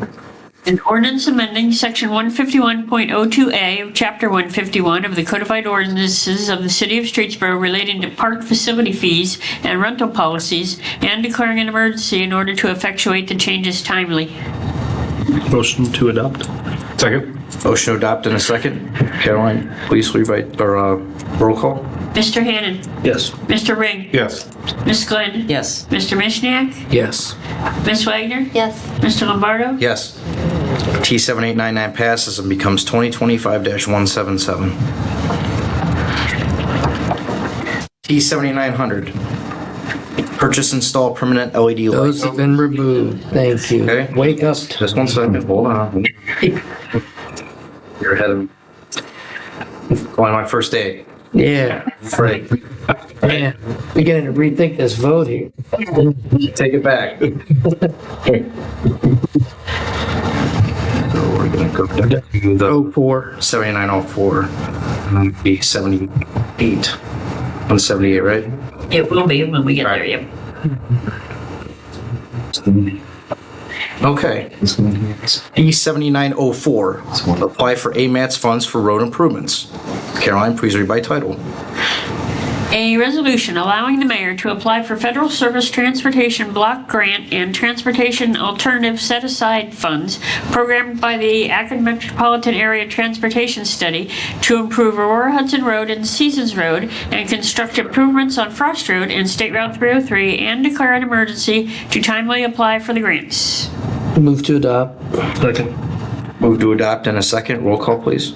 An ordinance amending section 151.02A of chapter 151 of the codified ordinances of the city of Streetsboro relating to park facility fees and rental policies and declaring an emergency in order to effectuate the changes timely. Motion to adopt. Second. Motion to adopt in a second. Caroline, please read by, roll call. Mr. Hannon? Yes. Mr. Ring? Yes. Ms. Glenn? Yes. Mr. Misniak? Yes. Ms. Wagner? Yes. Mr. Lombardo? Yes. T7899 passes and becomes 2025-177. T7900, purchase install permanent LED lights. Those have been removed. Thank you. Okay. Wake up. Just 1 second, hold on. You're ahead of me. Going on my first day. Yeah. Right. Yeah. Beginning to rethink this vote here. Take it back. So we're gonna go down to the 04. 7904. Be 78. 178, right? It will be when we get there, yep. Okay. E7904, apply for AMATS funds for road improvements. Caroline, please read by title. A resolution allowing the mayor to apply for Federal Service Transportation Block Grant and Transportation Alternative Set-Aside Funds programmed by the Akron Metropolitan Area Transportation Study to improve Aurora Hudson Road and Seasons Road and construct improvements on Frost Road and State Route 303 and declare an emergency to timely apply for the grants. Move to adopt. Second. Move to adopt in a second. Roll call, please.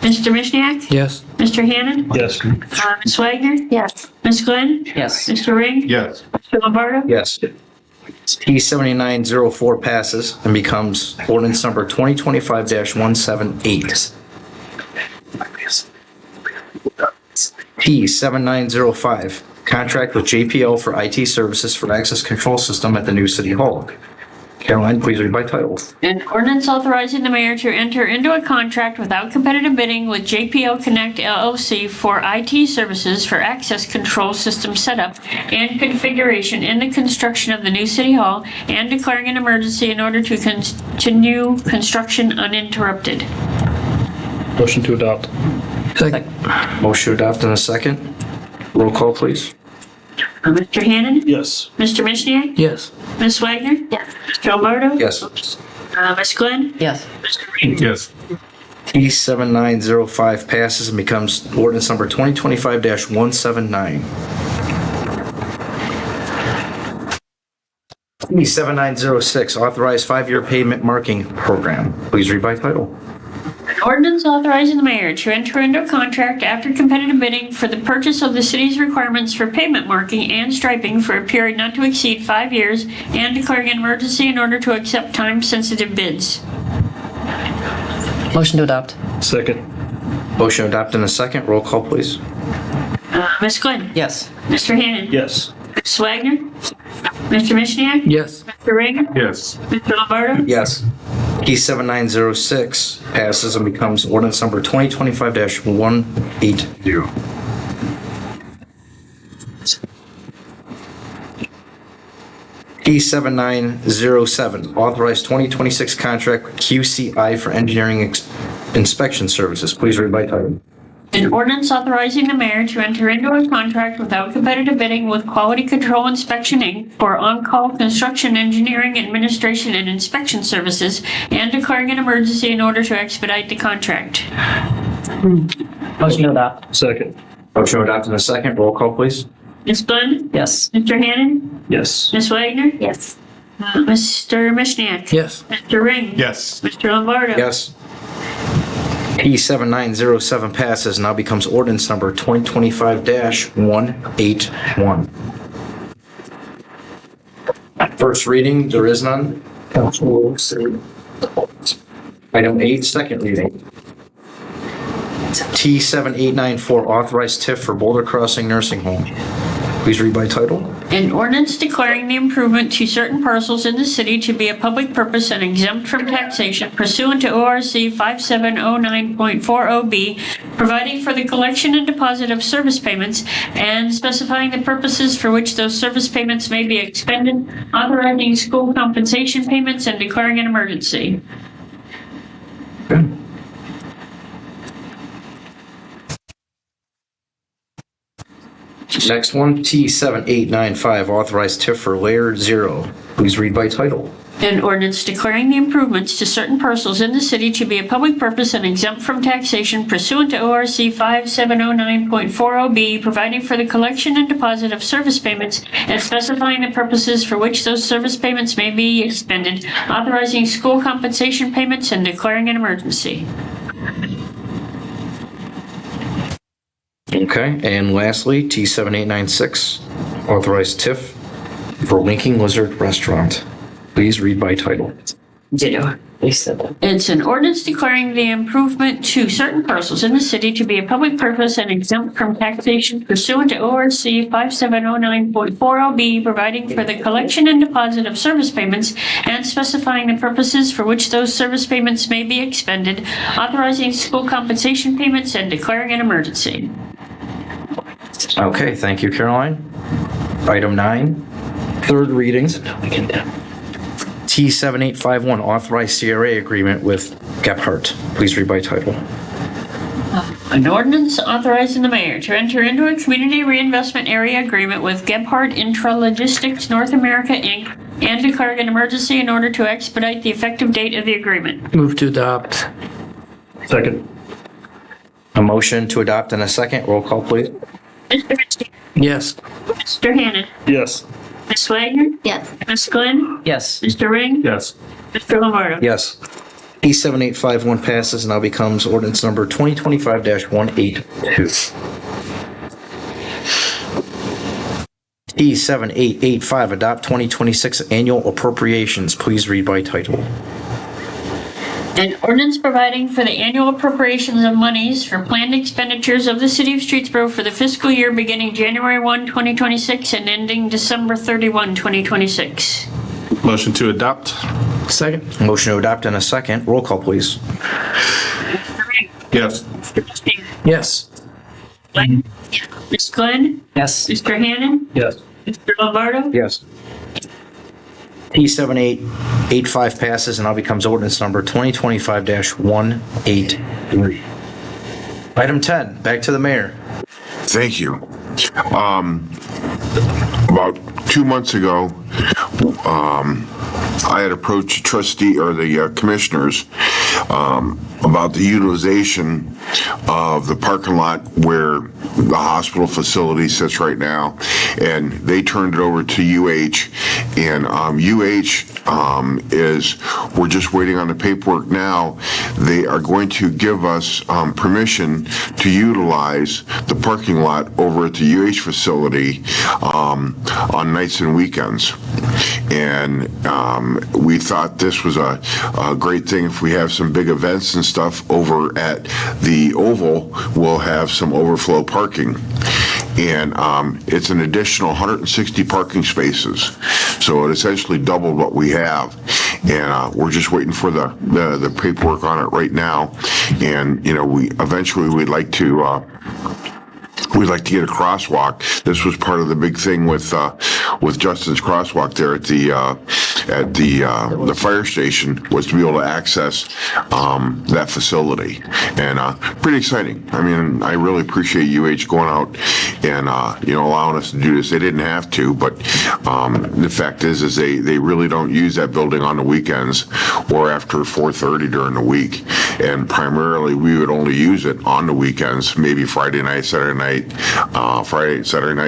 Mr. Mishniak? Yes. Mr. Hannan? Yes. Ms. Wagner? Yes. Ms. Glenn? Yes. Mr. Ring? Yes. Mr. Lombardo? Yes. E7904 passes and becomes ordinance number 2025-178. E7905, contract with JPL for IT services for access control system at the new City Hall. Caroline, please read by title. An ordinance authorizing the mayor to enter into a contract without competitive bidding with JPL Connect LLC for IT services for access control system setup and configuration in the construction of the new City Hall and declaring an emergency in order to continue construction uninterrupted. Motion to adopt. Second. Motion to adopt in a second. Roll call, please. Mr. Hannan? Yes. Mr. Mishniak? Yes. Ms. Wagner? Yes. Mr. Lombardo? Yes. Ms. Glenn? Yes. Mr. Ring? Yes. E7905 passes and becomes ordinance number 2025-179. E7906, authorized 5-year payment marking program. Please read by title. An ordinance authorizing the mayor to enter into a contract after competitive bidding for the purchase of the city's requirements for pavement marking and striping for a period not to exceed 5 years and declaring an emergency in order to accept time-sensitive bids. Motion to adopt. Second. Motion to adopt in a second. Roll call, please. Ms. Glenn? Yes. Mr. Hannan? Yes. Ms. Wagner? Mr. Mishniak? Yes. Mr. Ring? Yes. Mr. Lombardo? Yes. E7906 passes and becomes ordinance number 2025-180. E7907, authorized 2026 contract with QCI for engineering inspection services. Please read by title. An ordinance authorizing the mayor to enter into a contract without competitive bidding with Quality Control Inspection Inc. for on-call construction, engineering, administration, and inspection services and declaring an emergency in order to expedite the contract. Motion to adopt. Second. Motion to adopt in a second. Roll call, please. Ms. Glenn? Yes. Mr. Hannan? Yes. Ms. Wagner? Yes. Mr. Mishniak? Yes. Mr. Ring? Yes. Mr. Lombardo? Yes. E7907 passes and now becomes ordinance number 2025-181. First reading, there is none. Item 8, second reading. T7894, authorized TIF for Boulder Crossing Nursing Home. Please read by title. An ordinance declaring the improvement to certain parcels in the city to be a public purpose and exempt from taxation pursuant to ORC 5709.40B, providing for the collection and deposit of service payments and specifying the purposes for which those service payments may be expended, authorizing school compensation payments, and declaring an emergency. Next one, T7895, authorized TIF for Layer 0. Please read by title. An ordinance declaring the improvements to certain parcels in the city to be a public purpose and exempt from taxation pursuant to ORC 5709.40B, providing for the collection and deposit of service payments and specifying the purposes for which those service payments may be expended, authorizing school compensation payments, and declaring an emergency. Okay, and lastly, T7896, authorized TIF for Winking Lizard Restaurant. Please read by title. It's an ordinance declaring the improvement to certain parcels in the city to be a public purpose and exempt from taxation pursuant to ORC 5709.40B, providing for the collection and deposit of service payments and specifying the purposes for which those service payments may be expended, authorizing school compensation payments, and declaring an emergency. Okay, thank you, Caroline. Item 9, third reading. T7851, authorized CRA agreement with Gephardt. Please read by title. An ordinance authorizing the mayor to enter into a community reinvestment area agreement with Gebhardt Intralogistics North America, Inc. and declaring an emergency in order to expedite the effective date of the agreement. Move to adopt. Second. A motion to adopt and a second. Roll call, please. Mr. Ritchie. Yes. Mr. Hannan. Yes. Ms. Wagner. Yes. Ms. Glenn. Yes. Mr. Ring. Yes. Mr. Lombardo. Yes. T7851 passes and now becomes ordinance number 2025-182. T7885, adopt 2026 annual appropriations. Please read by title. An ordinance providing for the annual appropriations of monies for planned expenditures of the city of Streetsboro for the fiscal year beginning January 1, 2026 and ending December 31, 2026. Motion to adopt. Second. Motion to adopt in a second. Roll call, please. Yes. Mr. Ritchie. Yes. Ms. Glenn. Yes. Mr. Hannan. Yes. Mr. Lombardo. Yes. T7885 passes and now becomes ordinance number 2025-183. Item 10, back to the mayor. Thank you. About 2 months ago, I had approached the trustee or the commissioners about the utilization of the parking lot where the hospital facility sits right now, and they turned it over to UH, and we're just waiting on the paperwork now. They are going to give us permission to utilize the parking lot over at the UH facility on nights and weekends. And we thought this was a great thing. If we have some big events and stuff over at the Oval, we'll have some overflow parking. And it's an additional 160 parking spaces. So it essentially doubled what we have. And we're just waiting for the paperwork on it right now. And, you know, we'd like to get a crosswalk. This was part of the big thing with Justin's crosswalk there at the fire station, was to be able to access that facility, and pretty exciting. I mean, I really appreciate UH going out and allowing us to do this. They didn't have to, but the fact is they really don't use that building on the weekends or after 4:30 during the week, and primarily we would only use it on the weekends, maybe Friday night, Saturday night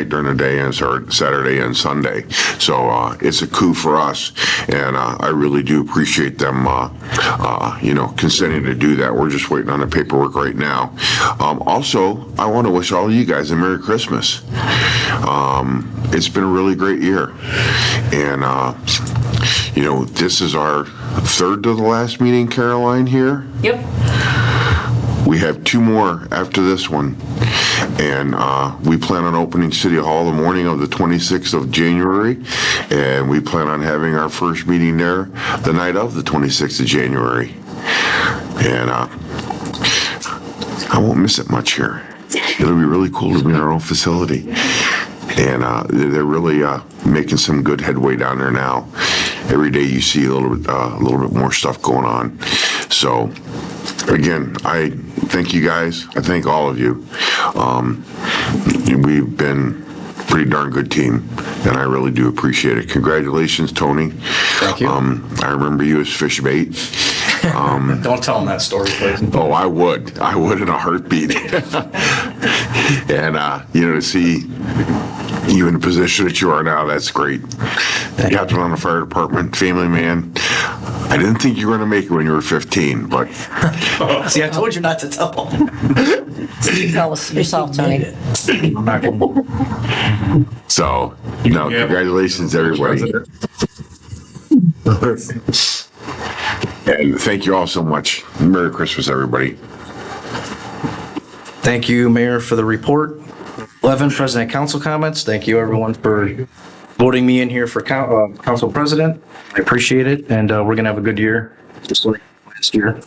during the day, and Saturday and Sunday. So it's a coup for us, and I really do appreciate them, consenting to do that. We're just waiting on the paperwork right now. Also, I want to wish all of you guys a Merry Christmas. It's been a really great year, and this is our third to the last meeting, Caroline, here. Yep. We have 2 more after this one, and we plan on opening City Hall the morning of the 26th of January, and we plan on having our first meeting there the night of the 26th of January. And I won't miss it much here. It'll be really cool to be in our own facility, and they're really making some good headway down there now. Every day you see a little bit more stuff going on. So again, I thank you guys. I thank all of you. We've been a pretty darn good team, and I really do appreciate it. Congratulations, Tony. Thank you. I remember you as fish bait. Don't tell them that story, please. Oh, I would in a heartbeat. And to see you in the position that you are now, that's great. Captain on the fire department, family man. I didn't think you were going to make it when you were 15, but. See, I told you not to tell them. You tell us yourself, Tony. I'm not going to. So, congratulations, everybody. And thank you all so much. Merry Christmas, everybody. Thank you, Mayor, for the report. 11, President Council comments. Thank you, everyone, for voting me in here for Council President. I appreciate it, and we're going to have a good year, just like last year.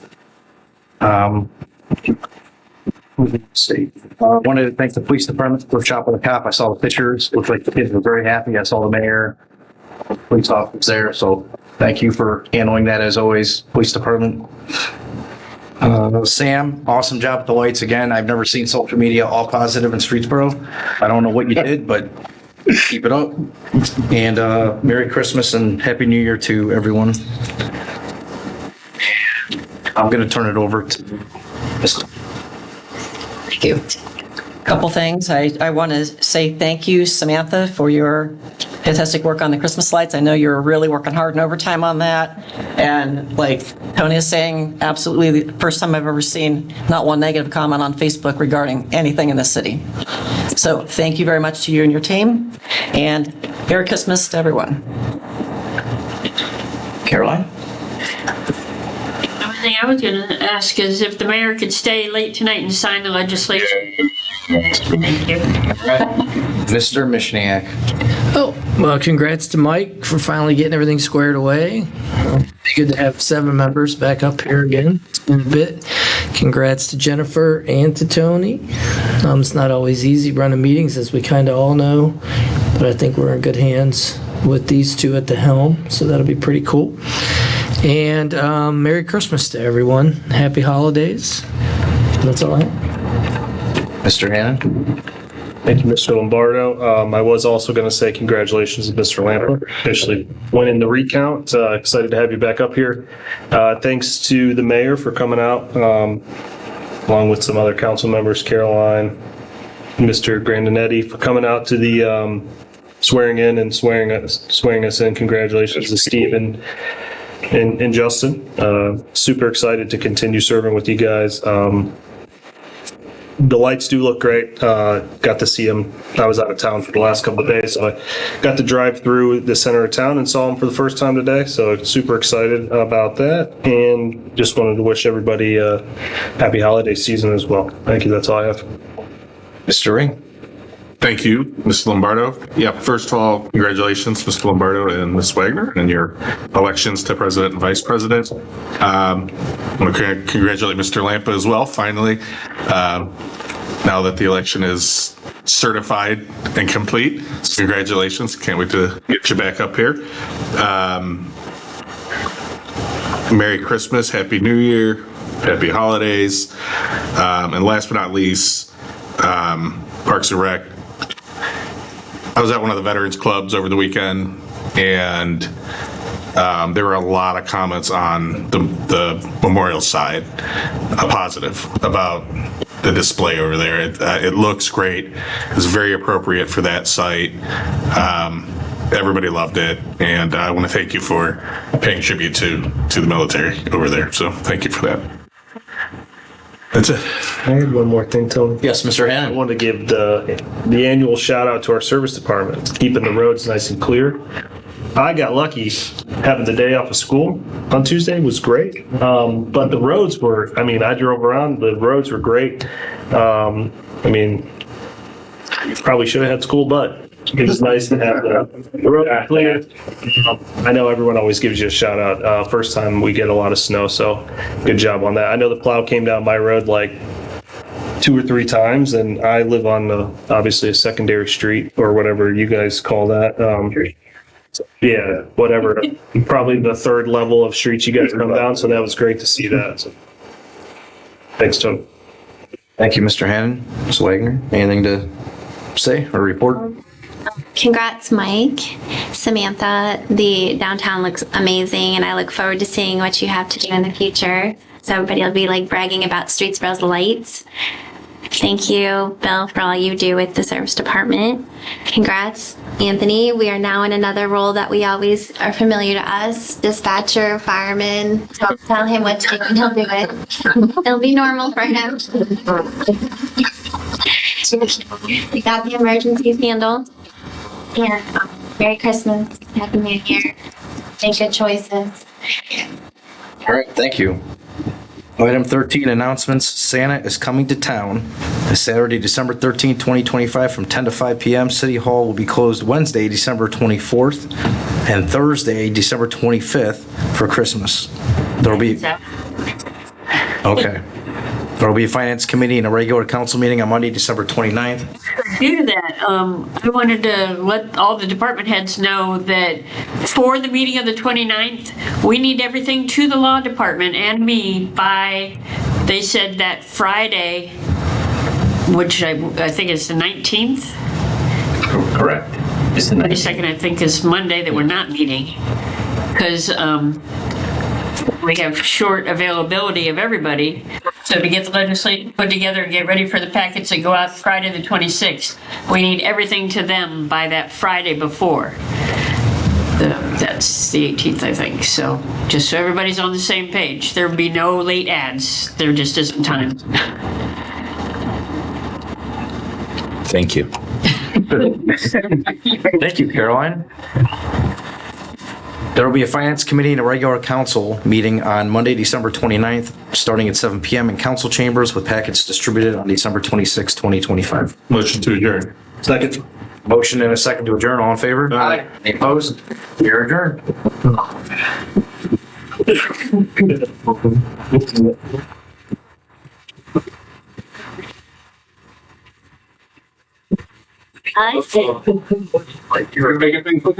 Let's see. Wanted to thank the police department for Shop of the Cop. I saw the pictures. Looked like the kids were very happy. I saw the mayor, police officers there, so Thank you for handling that as always, Police Department. Sam, awesome job with the lights again. I've never seen social media all positive in Streetsboro. I don't know what you did, but keep it up. And Merry Christmas and Happy New Year to everyone. I'm going to turn it over to Mr. Thank you. Couple things. I want to say thank you, Samantha, for your fantastic work on the Christmas lights. I know you're really working hard and overtime on that. And like Tony is saying, absolutely the first time I've ever seen not one negative comment on Facebook regarding anything in the city. So thank you very much to you and your team. And Merry Christmas to everyone. Caroline? The only thing I was going to ask is if the mayor could stay late tonight and sign the legislation. Thank you. Mr. Mishniak. Oh, well, congrats to Mike for finally getting everything squared away. Be good to have 7 members back up here again. It's been a bit. Congrats to Jennifer and to Tony. It's not always easy running meetings, as we kind of all know, but I think we're in good hands with these two at the helm, so that'll be pretty cool. And Merry Christmas to everyone. Happy holidays. That's all I have. Mr. Hannon? Thank you, Mr. Lombardo. I was also going to say congratulations to Mr. Lampa, officially winning the recount. Excited to have you back up here. Thanks to the mayor for coming out, along with some other council members, Caroline, Mr. Grandinetti, for coming out to the swearing in and swearing us in. Congratulations to Steve and Justin. Super excited to continue serving with you guys. The lights do look great. Got to see them. I was out of town for the last couple of days, so I got to drive through the center of town and saw them for the first time today. So super excited about that, and just wanted to wish everybody a happy holiday season as well. Thank you. That's all I have. Mr. Ring. Thank you, Mr. Lombardo. Yeah, first of all, congratulations, Mr. Lombardo and Ms. Wagner, and your elections to president and vice president. I want to congratulate Mr. Lampa as well, finally. Now that the election is certified and complete, so congratulations. Can't wait to get you back up here. Merry Christmas, Happy New Year, Happy Holidays, and last but not least, Parks and Rec. I was at one of the veterans clubs over the weekend, and there were a lot of comments on the memorial side, positive about the display over there. It looks great. It's very appropriate for that site. Everybody loved it, and I want to thank you for paying tribute to the military over there. So thank you for that. That's it. I had one more thing, Tony. Yes, Mr. Hannon. I wanted to give the annual shout out to our service department, keeping the roads nice and clear. I got lucky having the day off of school on Tuesday was great. But the roads were, I drove around, the roads were great. Probably should have had school, but it was nice to have the road clear. I know everyone always gives you a shout out. First time we get a lot of snow, so good job on that. I know the plow came down my road like 2 or 3 times, and I live on obviously a secondary street or whatever you guys call that. Yeah, whatever. Probably the 3rd level of streets you guys come down, so that was great to see that. So, thanks, Tony. Thank you, Mr. Hannon. Ms. Wagner, anything to say or report? Congrats, Mike. Samantha, the downtown looks amazing, and I look forward to seeing what you have to do in the future. So everybody will be like bragging about Streetsboro's lights. Thank you, Bill, for all you do with the service department. Congrats, Anthony. We are now in another role that we always are familiar to us. Dispatcher, fireman. So tell him what to do and he'll do it. It'll be normal for him. We got the emergencies handled. And Merry Christmas, Happy New Year. Make good choices. All right, thank you. Item 13, announcements. Santa is coming to town. This Saturday, December 13, 2025, from 10 to 5 p.m. City Hall will be closed Wednesday, December 24th, and Thursday, December 25th for Christmas. There'll be... Okay. There will be a finance committee and a regular council meeting on Monday, December 29th. Due to that, I wanted to let all the department heads know that for the meeting of the 29th, we need everything to the law department and me by, they said that Friday, which I think is the 19th. Correct. The 22nd, I think, is Monday that we're not meeting. Because we have short availability of everybody. So to get the legislation put together and get ready for the packets that go out Friday the 26th, we need everything to them by that Friday before. That's the 18th, I think. So just so everybody's on the same page, there'll be no late ads. There just isn't time. Thank you. Thank you, Caroline. There will be a finance committee and a regular council meeting on Monday, December 29th, starting at 7 PM in council chambers with packets distributed on December 26, 2025. Motion to adjourn. Second. Motion and a second to adjourn. All in favor? Aye. Any opposed? You're adjourned. I see. You're making things look